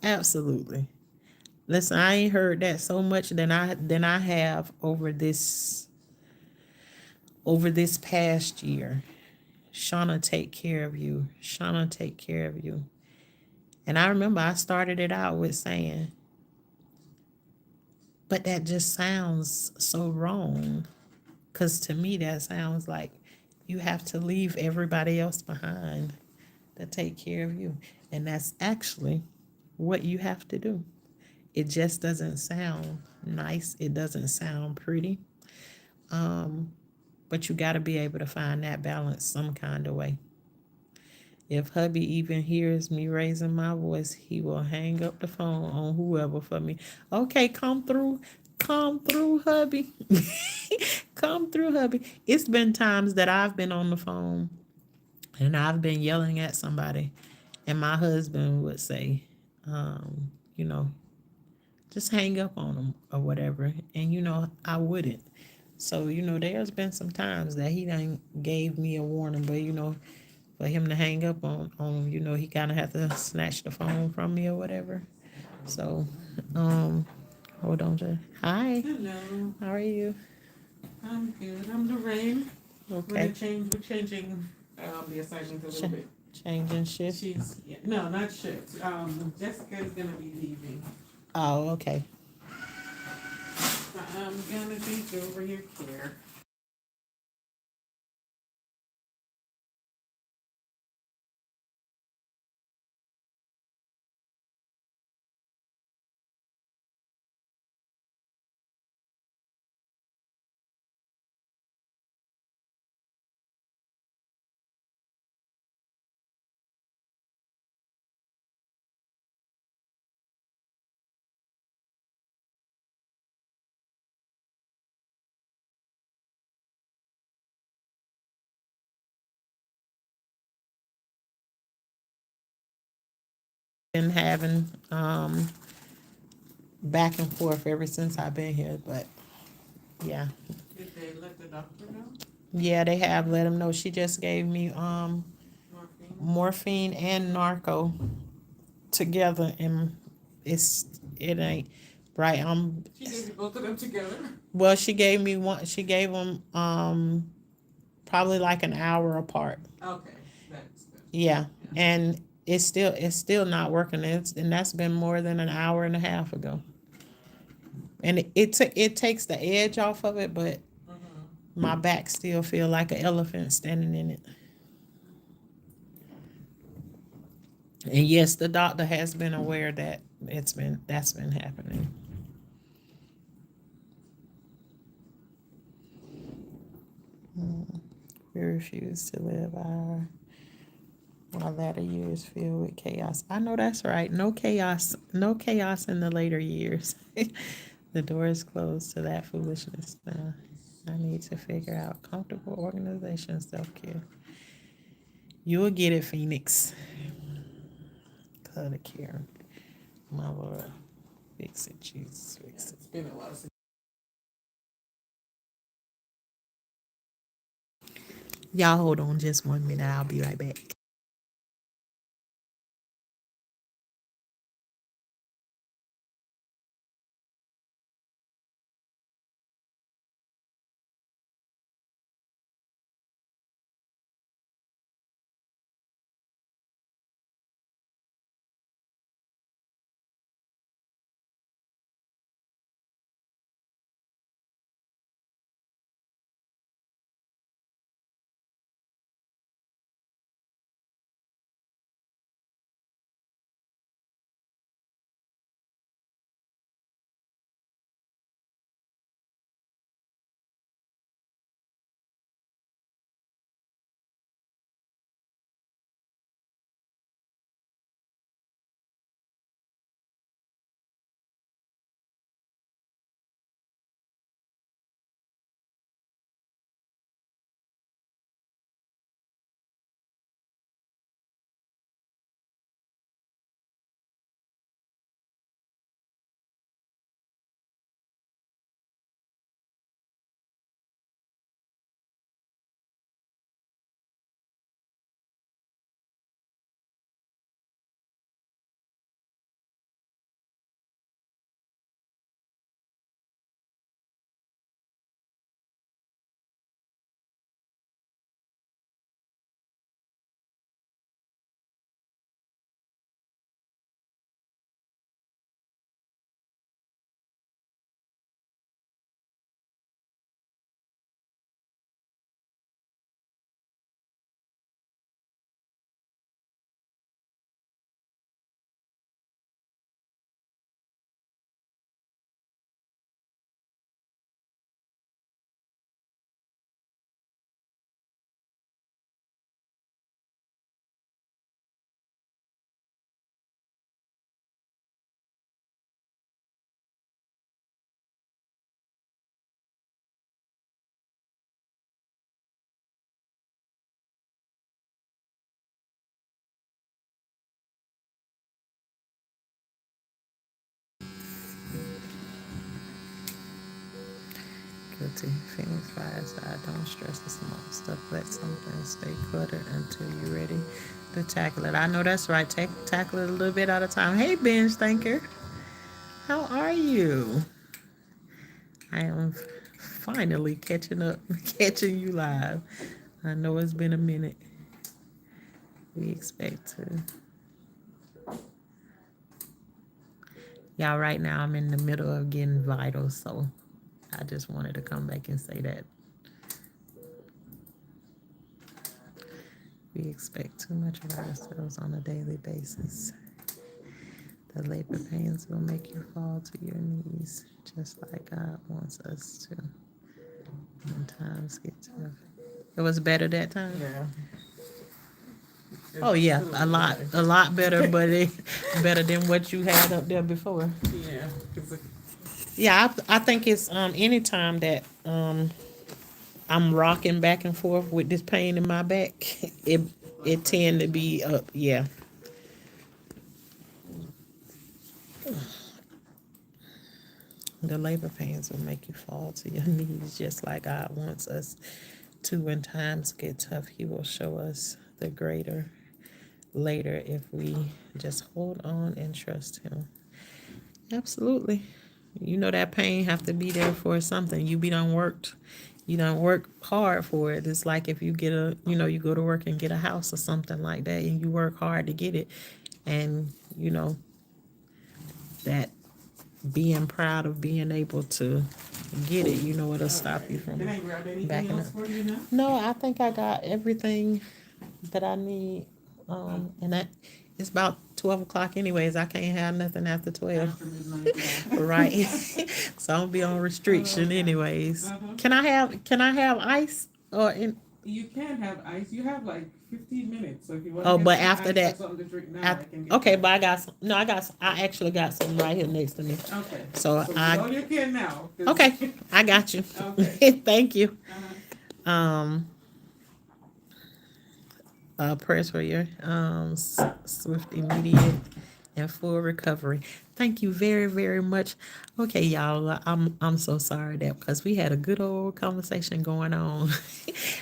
Absolutely. Listen, I ain't heard that so much than I have over this past year. Shauna, take care of you. Shauna, take care of you. And I remember I started it out with saying, but that just sounds so wrong. Because to me, that sounds like you have to leave everybody else behind to take care of you. And that's actually what you have to do. It just doesn't sound nice. It doesn't sound pretty. But you got to be able to find that balance some kind of way. If hubby even hears me raising my voice, he will hang up the phone on whoever for me. Okay, come through. Come through, hubby. Come through, hubby. It's been times that I've been on the phone and I've been yelling at somebody, and my husband would say, you know, just hang up on them or whatever. And, I wouldn't. So, there's been some times that he done gave me a warning, but, for him to hang up on him, he kind of had to snatch the phone from me or whatever. So, hold on, Jay. Hi. Hello, How are you? I'm good. I'm Lorraine. Okay. We're changing the assignment a little Ch- bit. changing shift. No, not shift. Jessica is gonna be leaving. Oh, okay. I'm gonna take over your care. Been having back and forth ever since I've been here, but yeah. Did they let the doctor know? Yeah, they have let him know. She just gave me Morphine. morphine and narco together, and it ain't right. She gave you both of them together. Well, she gave me one. She gave them probably like an hour apart. Okay, that's good. Yeah, Yeah. and it's still not working. And that's been more than an hour and a half ago. And it takes the edge off of it, but my back still feel like an elephant standing in it. And yes, the doctor has been aware that that's been happening. We refuse to live our latter years filled with chaos. I know that's right. No chaos. No chaos in the later years. The door is closed to that foolishness now. I need to figure out comfortable organization self care. You'll get it, Phoenix. Clutter care. My Lord. Fix it, Jesus. Fix it. It's been a while since. Y'all hold on just 1 minute. I'll be right back. Guilty. Phoenix fireside. Don't stress the small stuff. Let something stay cluttered until you're ready to tackle it. I know that's right. Tackle it a little bit at a time. Hey, binge thinker. How are you? I am finally catching up, catching you live. I know it's been a minute. We expect to. Y'all, right now I'm in the middle of getting vital, so I just wanted to come back and say that we expect too much of ourselves on a daily basis. The labor pains will make you fall to your knees, just like God wants us to. When times get tough. It was better that time? Yeah. Oh yeah, a lot better, but it better than what you had up there before. Yeah. 'Cause Yeah, I think it's anytime that I'm rocking back and forth with this pain in my back, it tend to be up. Yeah. The labor pains will make you fall to your knees, just like God wants us to. When times get tough, He will show us the greater. later if we just hold on and trust him. Absolutely. You know that pain have to be there for something. You done work hard for it. It's like if you get you go to work and get a house or something like that and you work hard to get it, and that being proud of being able to get it, it'll All stop you right. from Can I grab anything backing up. else for you now? No, I think I got everything that I need. And that it's about 12 o'clock anyways. I can't have nothing after 12. After midnight, yeah. Right. So I'm gonna be on restriction Okay. anyways. Uh-huh. Can I have ice or in You can have ice. You have like 15 minutes. So if you want to oh get but some after ice or that something to drink now, at I can get okay, that. but I got some no, I actually got some right here next to me. Okay. So So you I know you can now. okay, I got you. Okay. Thank you. Uh-huh. Um prayers for your swift, immediate, and full recovery. Thank you very, very much. Okay, y'all. I'm so sorry that because we had a good old conversation going on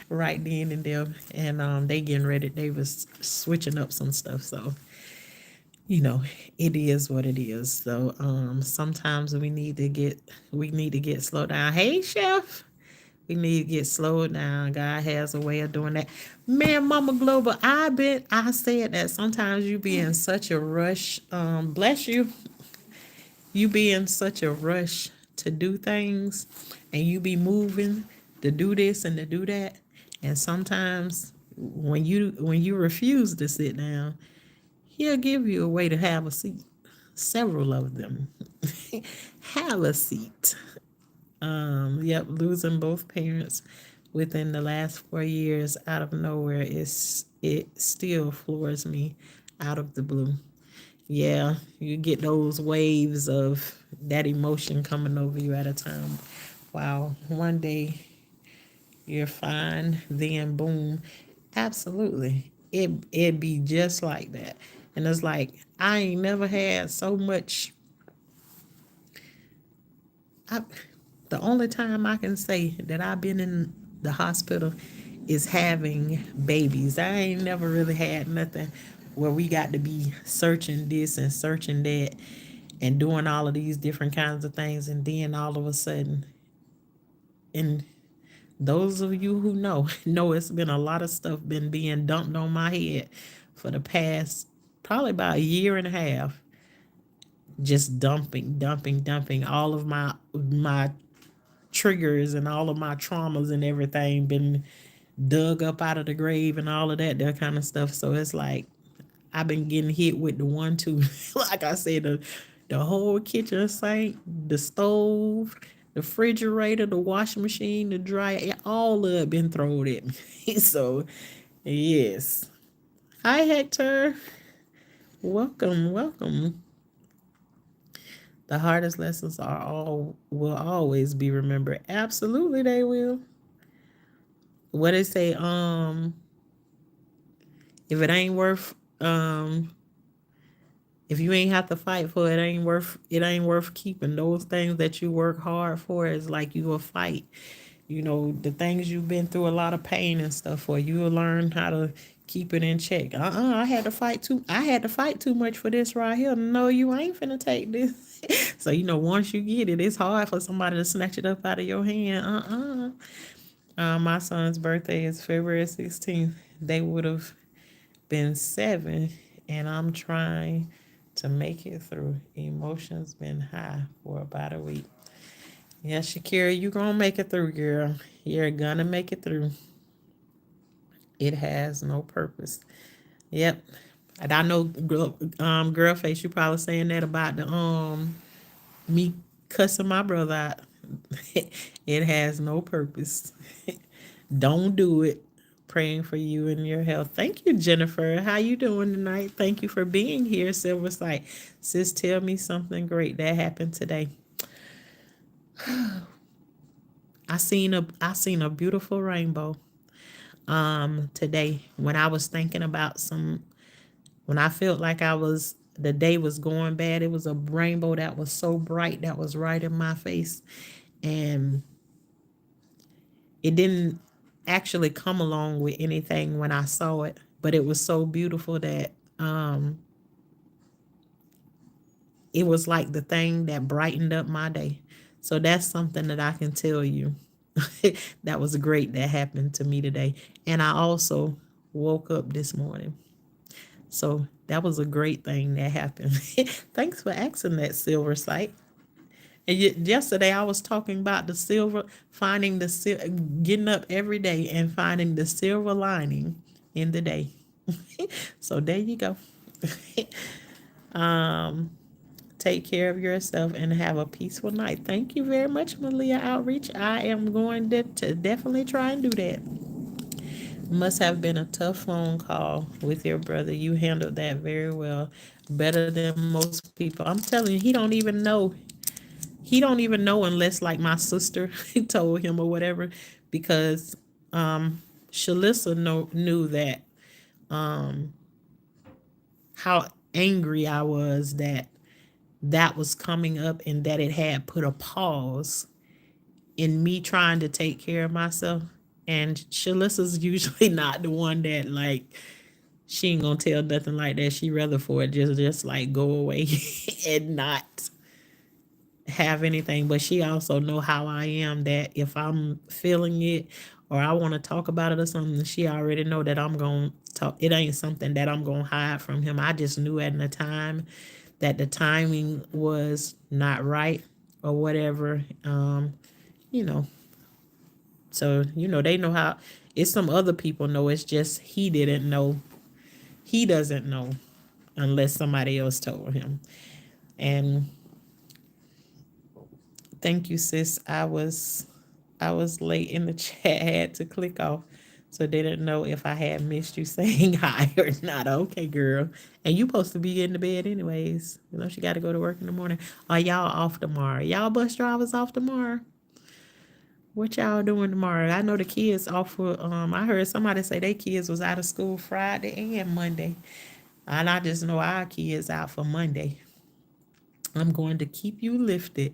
right then and there, and they getting ready. They was switching up some stuff, so you know it is what it is. So sometimes we need to get slowed down. Hey, chef. We need to get slowed down. God has a way of doing that. Man, Mama Global, I said that sometimes you be in such a rush. Bless you. You be in such a rush to do things and you be moving to do this and to do that. And sometimes when you refuse to sit down, he'll give you a way to have a seat. Several of them. Have a seat. Yep, losing both parents within the last 4 years out of nowhere it still floors me out of the blue. Yeah, you get those waves of that emotion coming over you at a time. Wow, one day you're fine, then boom. Absolutely. It be just like that. And it's like I ain't never had so much I, the only time I can say that I've been in the hospital is having babies. I ain't never really had nothing where we got to be searching this and searching that and doing all of these different kinds of things. And then all of a sudden, and those of you who know, know it's been a lot of stuff been being dumped on my head for the past probably about a year and a half. Just dumping all of my triggers and all of my traumas and everything been dug up out of the grave and all of that kind of stuff. So it's like I've been getting hit with the one two. Like I said, the whole kitchen sink, the stove, the refrigerator, the washing machine, the dryer, all of it been thrown at me. So yes. Hi Hector. Welcome, welcome. The hardest lessons are all will always be remembered. Absolutely they will. What they say, if it ain't worth if you ain't have to fight for it, ain't worth keeping. Those things that you work hard for is like you will fight. The things you've been through a lot of pain and stuff for, you will learn how to keep it in check. I had to fight too much for this right here. No, you ain't finna take this. So once you get it, it's hard for somebody to snatch it up out of your hand. My son's birthday is February 16th. They would have been 7, and I'm trying to make it through. Emotions been high for about a week. Yes, Shakira, you gonna make it through, girl. You're gonna make it through. It has no purpose. Yep. And I know, girl face, you probably saying that about the me cussing my brother out. It has no purpose. Don't do it. Praying for you and your health. Thank you, Jennifer. How you doing tonight? Thank you for being here, Silver Sight. Sis, tell me something great that happened today. I seen a beautiful rainbow today when I was thinking about when I felt like the day was going bad. It was a rainbow that was so bright that was right in my face, and it didn't actually come along with anything when I saw it, but it was so beautiful that Um, it was like the thing that brightened up my day. So that's something that I can tell you. That was great that happened to me today. And I also woke up this morning. So that was a great thing that happened. Thanks for asking that, Silver Sight. And yesterday I was talking about the silver, finding the getting up every day and finding the silver lining in the day. So there you go. um, Take care of yourself and have a peaceful night. Thank you very much, Malia Outreach. I am going to definitely try and do that. Must have been a tough phone call with your brother. You handled that very well, better than most people. I'm telling you, he don't even know. He don't even know unless like my sister told him or whatever, because Shalissa knew that how angry I was that that was coming up and that it had put a pause in me trying to take care of myself. And Shalissa's usually not the one that like she ain't gonna tell nothing like that. She rather for it just like go away and not have anything. But she also know how I am, that if I'm feeling it or I want to talk about it or something, she already know that I'm gonna talk. It ain't something that I'm gonna hide from him. I just knew at the time that the timing was not right or whatever. You know, so they know how. It's some other people know. It's just he didn't know. He doesn't know unless somebody else told him. And thank you, sis. I was late in the chat. I had to click off. So didn't know if I had missed you saying hi or not. Okay, girl. And you supposed to be getting to bed anyways. She got to go to work in the morning. Are y'all off tomorrow? Y'all bus drivers off tomorrow? What y'all doing tomorrow? I know the kids off for I heard somebody say their kids was out of school Friday and Monday. And I just know our kids out for Monday. I'm going to keep you lifted.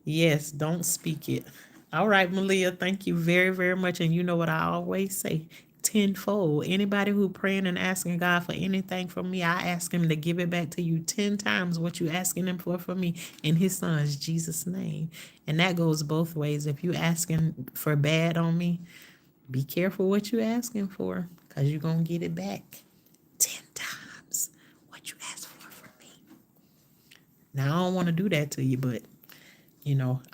Yes, don't speak it. All right, Malia, thank you very, very much. And you know what I always say, tenfold. Anybody who praying and asking God for anything from me, I ask him to give it back to you 10 times what you asking him for me in his son's Jesus' name. And that goes both ways. If you asking for bad on me, be careful what you asking for, because you're going to get it back 10 times what you asked for from me. Now, I don't want to do that to you, but I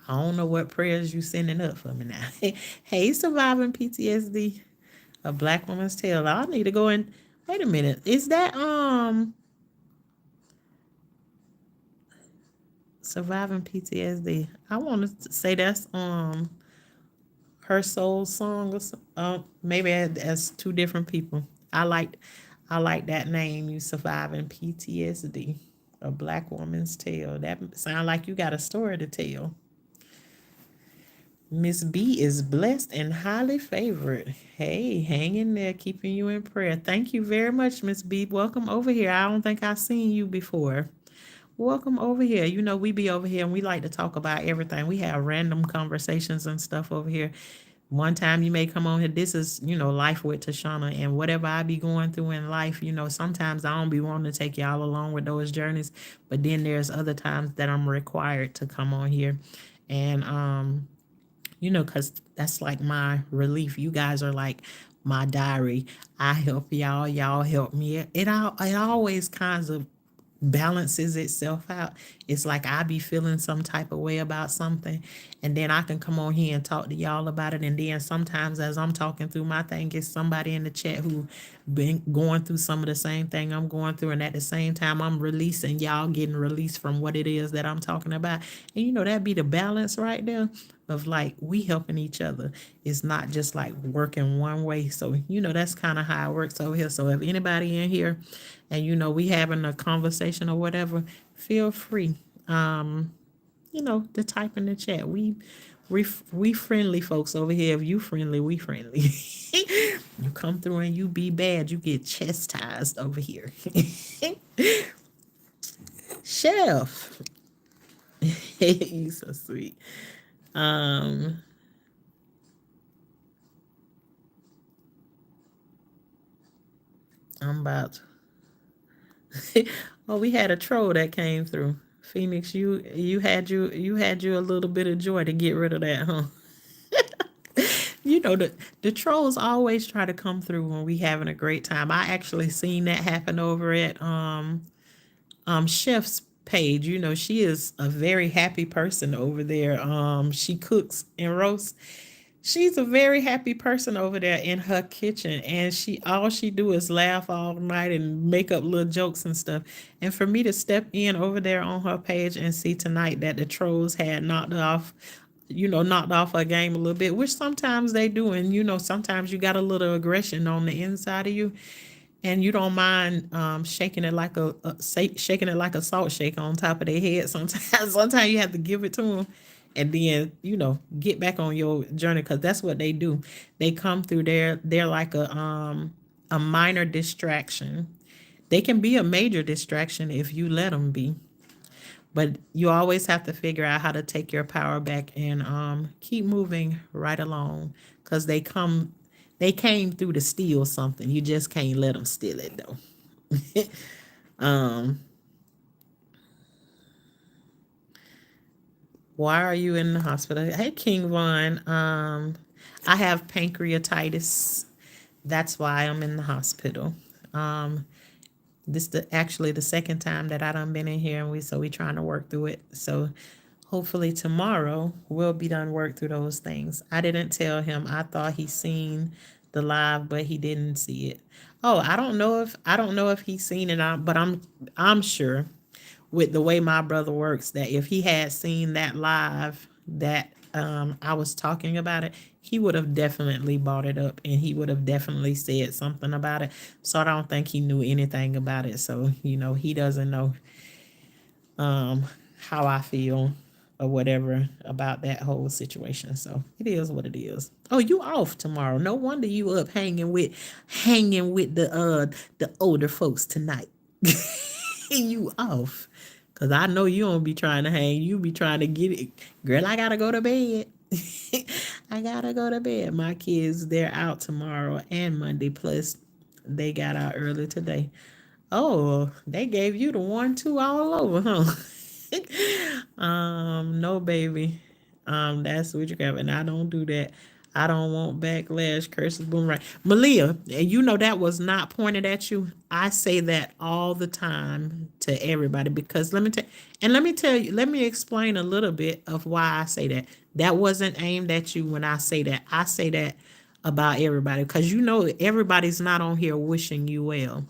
don't know what prayers you sending up for me now. Hey, surviving PTSD, a black woman's tale. I need to go and wait a minute. Is that surviving PTSD? I want to say that's her soul song or maybe as two different people. I like I like that name. You surviving PTSD, a black woman's tale. That sound like you got a story to tell. Miss B is blessed and highly favored. Hey, hang in there, keeping you in prayer. Thank you very much, Miss B. Welcome over here. I don't think I've seen you before. Welcome over here. We be over here and we like to talk about everything. We have random conversations and stuff over here. One time you may come on here. This is, Life with Tashana, and whatever I be going through in life, sometimes I don't be wanting to take y'all along with those journeys, but then there's other times that I'm required to come on here. And because that's like my relief. You guys are like my diary. I help y'all, y'all help me. It always kinds of balances itself out. It's like I be feeling some type of way about something, and then I can come on here and talk to y'all about it. And then sometimes as I'm talking through my thing, it's somebody in the chat who been going through some of the same thing I'm going through, and at the same time I'm releasing, y'all getting released from what it is that I'm talking about. And that be the balance right there of like we helping each other. It's not just like working one way. So that's kind of how it works over here. So if anybody in here and we having a conversation or whatever, feel free to type in the chat. We friendly folks over here. If you friendly, we friendly. You come through and you be bad, you get chastised over here. Chef. He's so sweet. um I'm about Oh, we had a troll that came through. Phoenix, you had you a little bit of joy to get rid of that, huh? The trolls always try to come through when we having a great time. I actually seen that happen over at Chef's page. She is a very happy person over there. She cooks and roasts. She's a very happy person over there in her kitchen, and she do is laugh all night and make up little jokes and stuff. And for me to step in over there on her page and see tonight that the trolls had knocked off her game a little bit, which sometimes they do, and sometimes you got a little aggression on the inside of you, and you don't mind shaking it like shaking it like a salt shaker on top of their head. Sometimes you have to give it to them, and then get back on your journey, because that's what they do. They come through there. They're like a minor distraction. They can be a major distraction if you let them be. But you always have to figure out how to take your power back and keep moving right along, because they came through to steal something. You just can't let them steal it though. um, why are you in the hospital? Hey, King Von. I have pancreatitis. That's why I'm in the hospital. Um, actually the second time that I done been in here, and we trying to work through it. So hopefully tomorrow we'll be done work through those things. I didn't tell him. I thought he seen the live, but he didn't see it. Oh, I don't know if he's seen it, but I'm sure with the way my brother works, that if he had seen that live that I was talking about it, he would have definitely bought it up, and he would have definitely said something about it. So I don't think he knew anything about it. So, he doesn't know um, how I feel or whatever about that whole situation. So it is what it is. Oh, you off tomorrow? No wonder you up hanging with the older folks tonight. You off? Cause I know you don't be trying to hang. You be trying to get it, girl. I gotta go to bed. I gotta go to bed. My kids, they're out tomorrow and Monday. Plus, they got out early today. Oh, they gave you the 1-2 all over, huh? No, baby. That's witchcraft, and I don't do that. I don't want backlash, curses, boomerang. Malia, and that was not pointed at you. I say that all the time to everybody, because let me explain a little bit of why I say that. That wasn't aimed at you when I say that. I say that about everybody, because everybody's not on here wishing you well.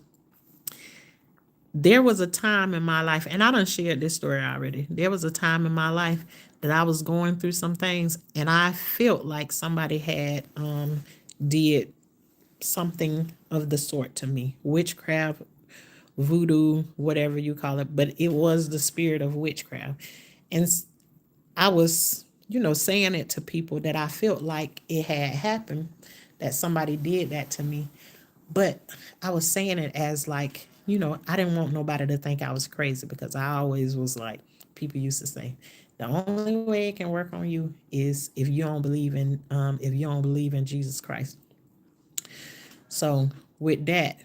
There was a time in my life, and I done shared this story already. There was a time in my life that I was going through some things, and I felt like somebody had did something of the sort to me. Witchcraft, voodoo, whatever you call it, but it was the spirit of witchcraft. And I was, saying it to people that I felt like it had happened, that somebody did that to me. But I was saying it as like, I didn't want nobody to think I was crazy, because I always was like, people used to say, the only way it can work on you is if you don't believe in Jesus Christ. So with that,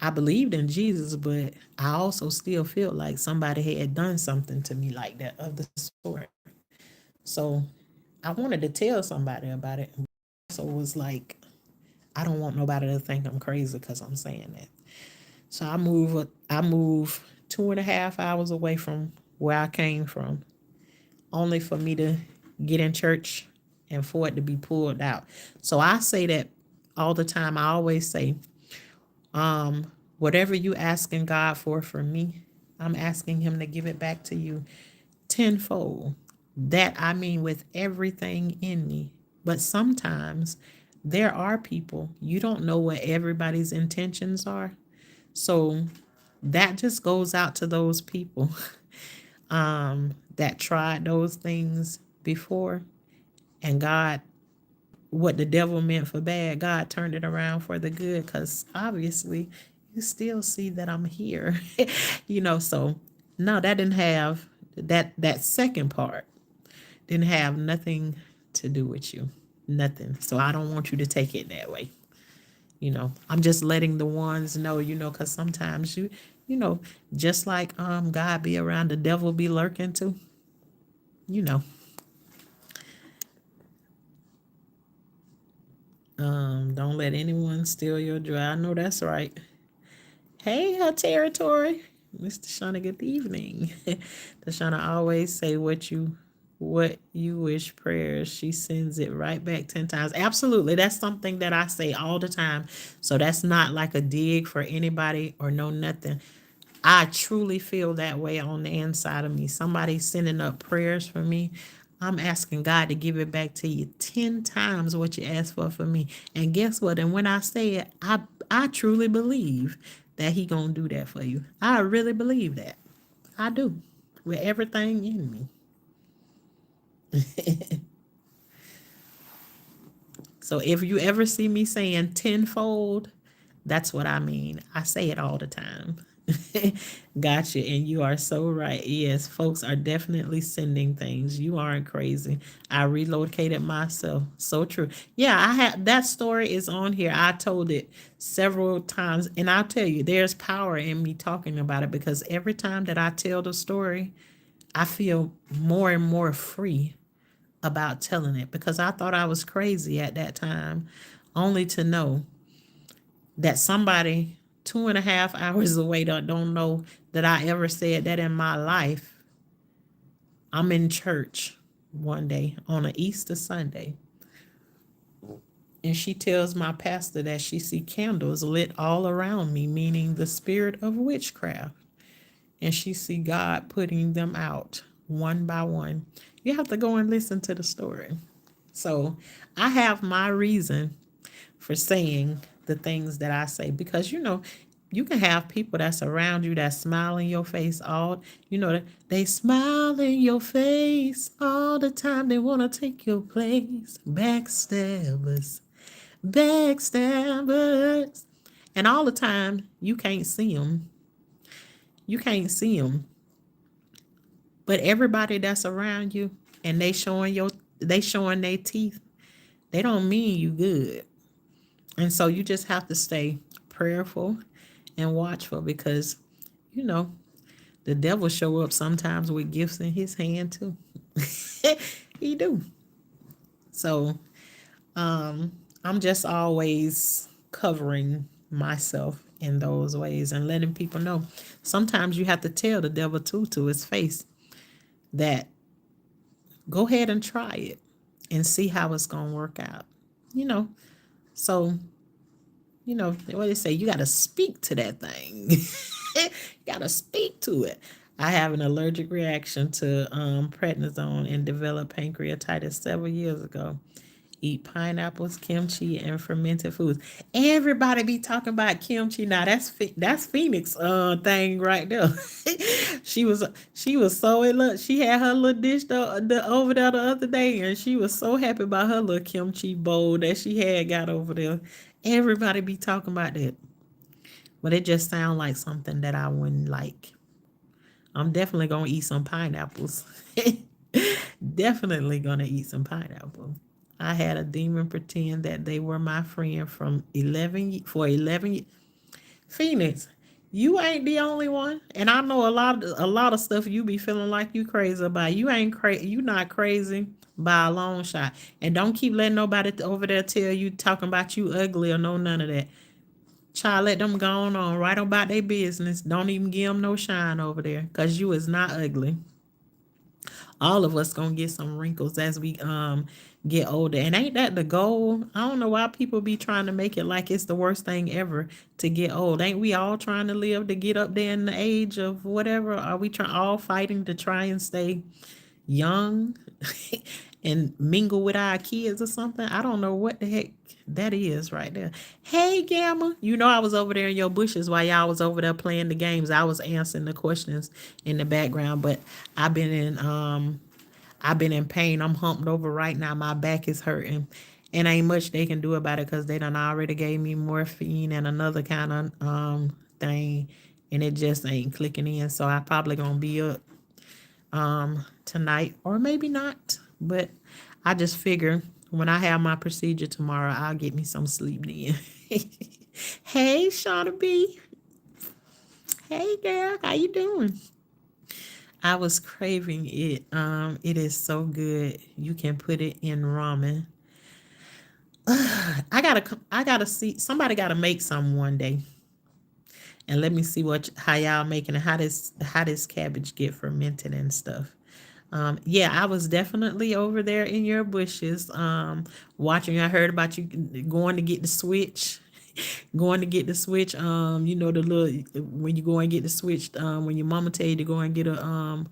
I believed in Jesus, but I also still feel like somebody had done something to me like that of the sort. So I wanted to tell somebody about it. So it was like, I don't want nobody to think I'm crazy because I'm saying that. So I move 2.5 hours away from where I came from, only for me to get in church and for it to be pulled out. So I say that all the time. I always say, whatever you asking God for me, I'm asking him to give it back to you tenfold. That I mean with everything in me. But sometimes there are people, you don't know what everybody's intentions are. So that just goes out to those people that tried those things before, and God, what the devil meant for bad, God turned it around for the good, because obviously you still see that I'm here. So no, that didn't have that second part didn't have nothing to do with you. Nothing. So I don't want you to take it that way. I'm just letting the ones know, because sometimes you know, just like God be around, the devil be lurking too. You know, don't let anyone steal your joy. I know that's right. Hey, her territory, Mr. Shauna. Good evening. Shauna always say what you wish prayers. She sends it right back 10 times. Absolutely, that's something that I say all the time. So that's not like a dig for anybody or no nothing. I truly feel that way on the inside of me. Somebody sending up prayers for me. I'm asking God to give it back to you 10 times what you asked for me. And guess what? And when I say it, I truly believe that he going to do that for you. I really believe that. I do. With everything in me. So if you ever see me saying tenfold, that's what I mean. I say it all the time. Gotcha. And you are so right. Yes, folks are definitely sending things. You aren't crazy. I relocated myself. So true. Yeah, I had that story is on here. I told it several times. And I'll tell you, there's power in me talking about it because every time that I tell the story, I feel more and more free about telling it because I thought I was crazy at that time, only to know that somebody 2.5 hours away don't know that I ever said that in my life. I'm in church one day on an Easter Sunday, and she tells my pastor that she see candles lit all around me, meaning the spirit of witchcraft, and she see God putting them out one by one. You have to go and listen to the story. So I have my reason for saying the things that I say because you can have people that's around you that smile in your face all they smile in your face all the time. They want to take your place. Backstabbers, backstabbers. And all the time you can't see them. You can't see them. But everybody that's around you and they showing their teeth, they don't mean you good. And so you just have to stay prayerful and watchful because, you know, the devil show up sometimes with gifts in his hand too. He do. So I'm just always covering myself in those ways and letting people know. Sometimes you have to tell the devil too to his face that go ahead and try it and see how it's gonna work out. You know, so what they say, you got to speak to that thing. You got to speak to it. I have an allergic reaction to prednisone and developed pancreatitis several years ago. Eat pineapples, kimchi, and fermented foods. Everybody be talking about kimchi now. That's Phoenix thing right there. she was she was so in love. She had her little dish over there the other day, and she was so happy about her little kimchi bowl that she had got over there. Everybody be talking about that, but it just sounds like something that I wouldn't like. I'm definitely gonna eat some pineapples. Definitely gonna eat some pineapple. I had a demon pretend that they were my friend from 11 years. Phoenix, you ain't the only one, and I know a lot of stuff you be feeling like you crazy about. You ain't crazy. You not crazy by a long shot. And don't keep letting nobody over there tell you talking about you ugly or no none of that. Child, let them go on right about their business. Don't even give them no shine over there, cause you is not ugly. All of us gonna get some wrinkles as we get older. And ain't that the goal? I don't know why people be trying to make it like it's the worst thing ever to get old. Ain't we all trying to live to get up there in the age of whatever? Are we all fighting to try and stay young and mingle with our kids or something? I don't know what the heck that is right there. Hey, Gamma. I was over there in your bushes while y'all was over there playing the games. I was answering the questions in the background, but I've been in I've been in pain. I'm humped over right now. My back is hurting. And ain't much they can do about it because they done already gave me morphine and another kind of thing. And it just ain't clicking in. So I probably gonna be up tonight or maybe not. But I just figure When I have my procedure tomorrow, I'll get me some sleep then. Hey, Shauna B. Hey, girl. How you doing? I was craving it. It is so good. You can put it in ramen. I gotta see. Somebody gotta make some one day, and let me see how y'all making it. How this cabbage get fermented and stuff. Yeah, I was definitely over there in your bushes, watching. I heard about you going to get the switch, going to get the switch. You know the little when you go and get the switch. When your mama tell you to go and get a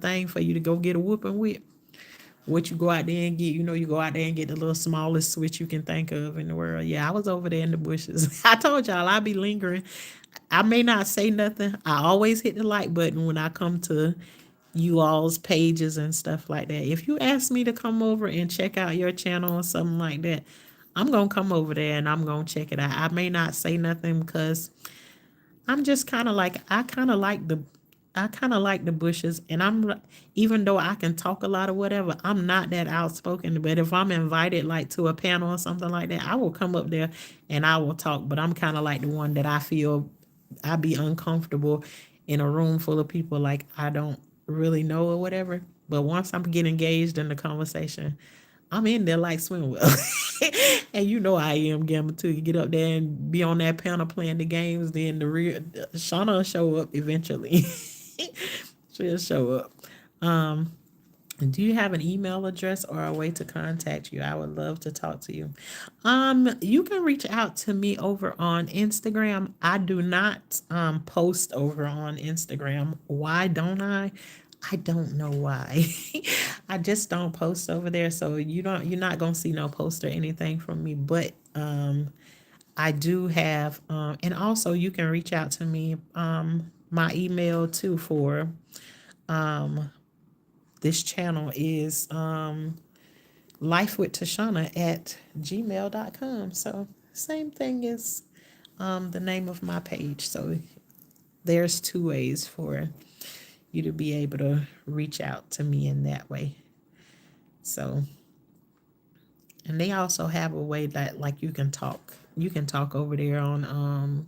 thing for you to go get a whooping whip. What you go out there and get, you go out there and get the little smallest switch you can think of in the world. Yeah, I was over there in the bushes. I told y'all I'd be lingering. I may not say nothing. I always hit the like button when I come to you all's pages and stuff like that. If you ask me to come over and check out your channel or something like that, I'm gonna come over there and I'm gonna check it out. I may not say nothing because I'm just kind of like I kind of like the bushes, and even though I can talk a lot or whatever, I'm not that outspoken. But if I'm invited like to a panel or something like that, I will come up there and I will talk. But I'm kind of like the one that I feel I'd be uncomfortable in a room full of people like I don't really know or whatever. But once I'm getting engaged in the conversation, I'm in there like swim well. And you know I am Gamma too. You get up there and be on that panel playing the games, then the real Shauna will show up eventually. She'll show up. Um, do you have an email address or a way to contact you? I would love to talk to you. You can reach out to me over on Instagram. I do not post over on Instagram. Why don't I? I don't know why. I just don't post over there. So you're not gonna see no post or anything from me. But I do have and also you can reach out to me. My email too for um this channel is life with Tashana at gmail.com. So same thing as the name of my page. So there's two ways for you to be able to reach out to me in that way. So, and they also have a way that like you can talk. You can talk over there on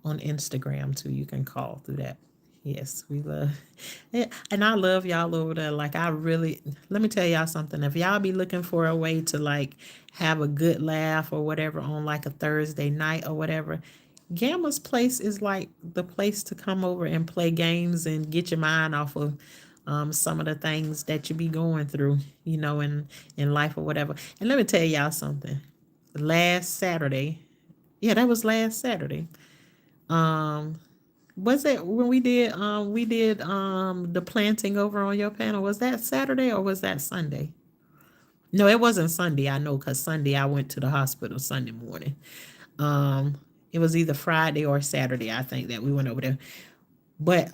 Instagram too. You can call through that. Yes, we love it. And I love y'all over there. Like I really let me tell y'all something. If y'all be looking for a way to like have a good laugh or whatever on like a Thursday night or whatever, Gamma's place is like the place to come over and play games and get your mind off of some of the things that you be going through, in life or whatever. And let me tell y'all something. Last Saturday, yeah, that was last Saturday. Um, was it when we did the planting over on your panel? Was that Saturday or was that Sunday? No, it wasn't Sunday. I know because Sunday I went to the hospital Sunday morning. Um, it was either Friday or Saturday, I think, that we went over there. But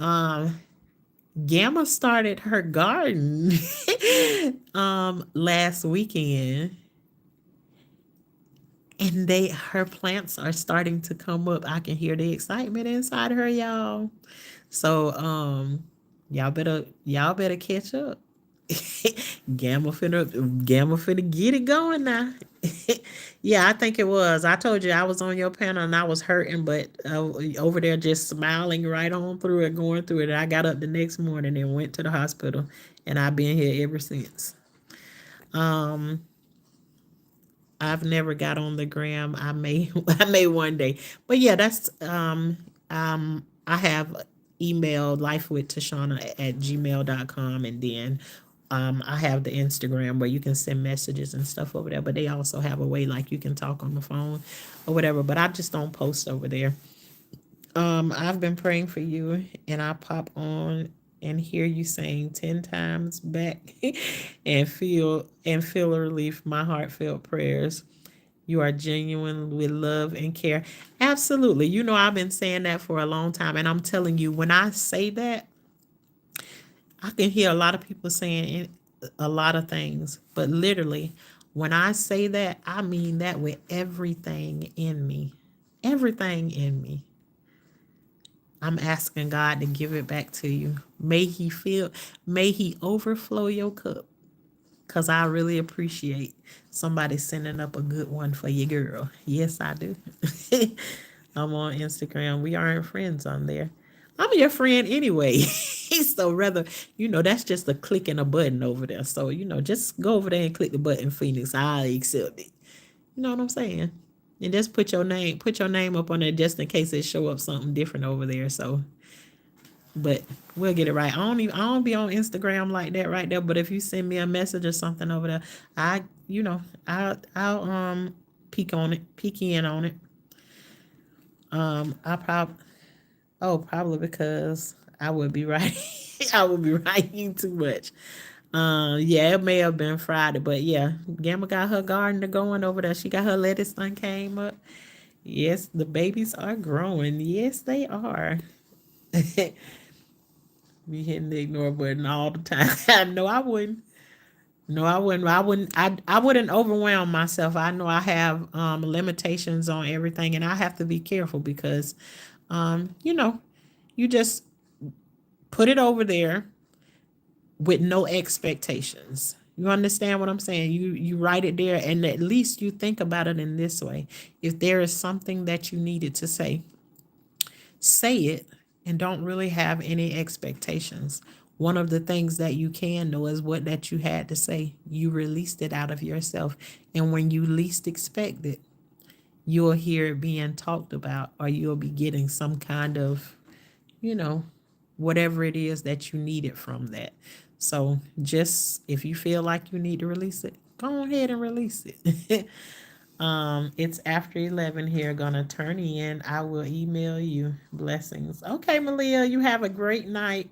Gamma started her garden last weekend, and her plants are starting to come up. I can hear the excitement inside her, y'all. So y'all better catch up. Gamma finna get it going now. Yeah, I think it was. I told you I was on your panel and I was hurting, but over there just smiling right on through it, going through it. I got up the next morning and went to the hospital, and I've been here ever since. Um, I've never got on the gram. I may I may one day. But yeah, that's I have emailed lifewithtashana@gmail.com, and then I have the Instagram where you can send messages and stuff over there. But they also have a way like you can talk on the phone or whatever. But I just don't post over there. I've been praying for you, and I pop on and hear you saying 10 times back and feel a relief. My heartfelt prayers. You are genuine with love and care. Absolutely. I've been saying that for a long time. And I'm telling you, when I say that, I can hear a lot of people saying a lot of things. But literally, when I say that, I mean that with everything in me. Everything in me. I'm asking God to give it back to you. May He overflow your cup. because I really appreciate somebody sending up a good one for your girl. Yes, I do. I'm on Instagram. We aren't friends on there. I'm your friend anyway. So rather, that's just a click and a button over there. So, just go over there and click the button, Phoenix. I accept it. You know what I'm saying? And just put your name up on there just in case it show up something different over there. So, but we'll get it right. I don't be on Instagram like that right there. But if you send me a message or something over there, I you know I'll peek in on it. I probably because I would be right. I would be writing too much. Yeah, it may have been Friday, but yeah, Gamma got her gardener going over there. She got her lettuce done came up. Yes, the babies are growing. Yes, they are. Me hitting the ignore button all the time. No, I wouldn't. No, I wouldn't. I wouldn't overwhelm myself. I know I have limitations on everything, and I have to be careful because, um, you know, you just put it over there with no expectations. You understand what I'm saying? You write it there, and at least you think about it in this way. If there is something that you needed to say it and don't really have any expectations. One of the things that you can know is what that you had to say. You released it out of yourself. And when you least expect it, you'll hear it being talked about, or you'll be getting some kind of, you know, whatever it is that you needed from that. So just if you feel like you need to release it, go ahead and release it. It's after 11 here. Gonna turn in. I will email you. Blessings. Okay, Malia, you have a great night.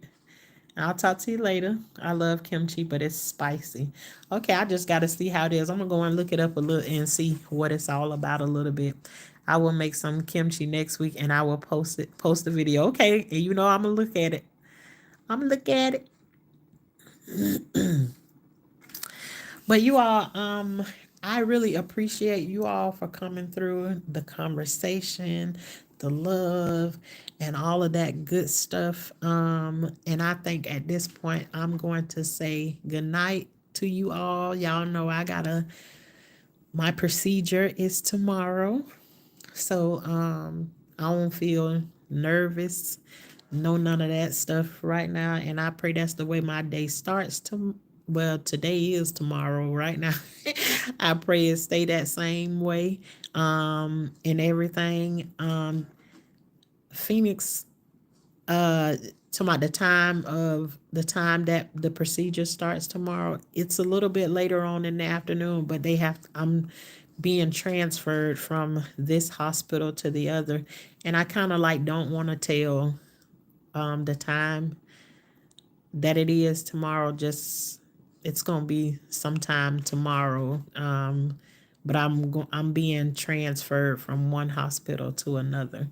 I'll talk to you later. I love kimchi, but it's spicy. Okay, I just got to see how it is. I'm gonna go and look it up a little and see what it's all about a little bit. I will make some kimchi next week and I will post the video. Okay, and I'm gonna look at it. I'm gonna look at it. But you all, I really appreciate you all for coming through the conversation, the love, and all of that good stuff. And I think at this point, I'm going to say good night to you all. Y'all know my procedure is tomorrow. So I don't feel nervous, no none of that stuff right now. And I pray that's the way my day starts to well, today is tomorrow right now. I pray it stay that same way. And everything. Phoenix, uh to my the time that the procedure starts tomorrow, it's a little bit later on in the afternoon, but I'm being transferred from this hospital to the other, and I kind of like don't want to tell the time that it is tomorrow. Just it's gonna be sometime tomorrow. But I'm being transferred from one hospital to another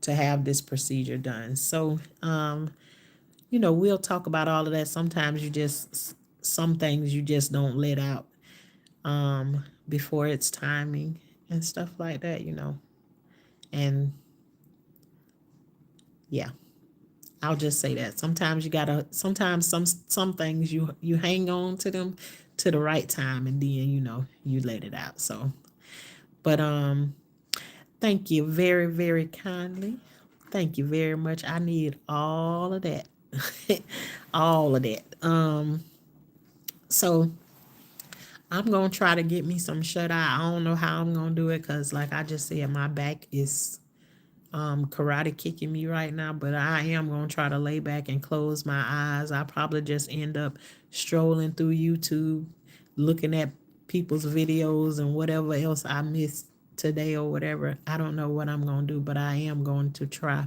to have this procedure done. So, we'll talk about all of that. Sometimes some things you just don't let out before it's timing and stuff like that. And yeah, I'll just say that. Sometimes some things you hang on to them to the right time and then, you let it out. So, but thank you very, very kindly. Thank you very much. I need all of that. All of that. So I'm gonna try to get me some shut eye. I don't know how I'm gonna do it because, like I just said, my back is karate kicking me right now. But I am gonna try to lay back and close my eyes. I probably just end up strolling through YouTube, looking at people's videos and whatever else I missed today or whatever. I don't know what I'm gonna do, but I am going to try.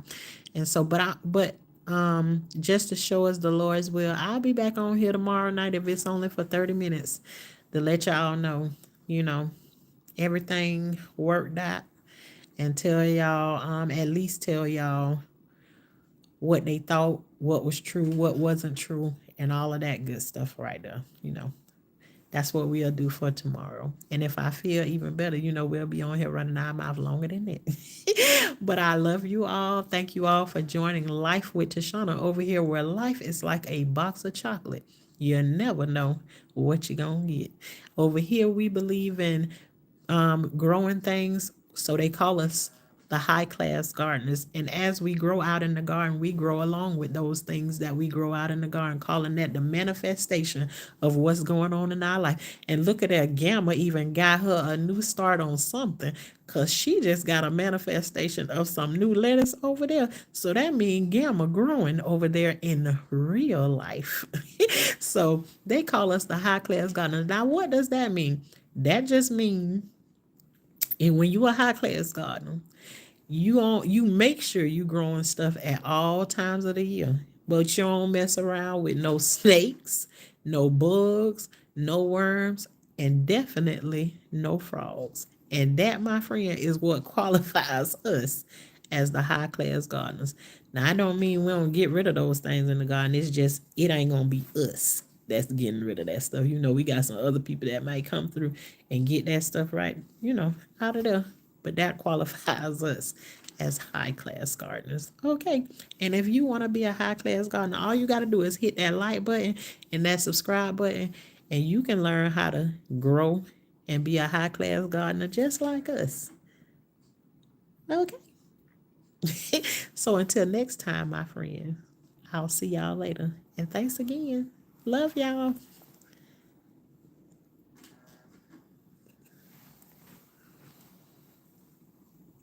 And so, just to show us the Lord's will, I'll be back on here tomorrow night if it's only for 30 minutes to let y'all know, you know, everything worked out, and tell y'all, at least tell y'all what they thought, what was true, what wasn't true, and all of that good stuff right there. That's what we'll do for tomorrow. And if I feel even better, we'll be on here running our mouth longer than that. But I love you all. Thank you all for joining Life with Tashana over here, where life is like a box of chocolate. You never know what you're going to get. Over here, we believe in growing things. So they call us the high class gardeners. And as we grow out in the garden, we grow along with those things that we grow out in the garden, calling that the manifestation of what's going on in our life. And look at that, Gamma even got her a new start on something because she just got a manifestation of some new lettuce over there. So that means Gamma growing over there in real life. So they call us the high class gardeners. Now, what does that mean? That just means, and when you a high class gardener, you make sure you growing stuff at all times of the year. But you don't mess around with no snakes, no bugs, no worms, and definitely no frogs. And that, my friend, is what qualifies us as the high class gardeners. Now I don't mean we don't get rid of those things in the garden. It's just it ain't gonna be us that's getting rid of that stuff. We got some other people that might come through and get that stuff right, out of there. But that qualifies us as high class gardeners. Okay. And if you want to be a high class gardener, all you got to do is hit that like button and that subscribe button, and you can learn how to grow and be a high class gardener just like us. Okay. So until next time, my friend, I'll see y'all later. And thanks again. Love y'all.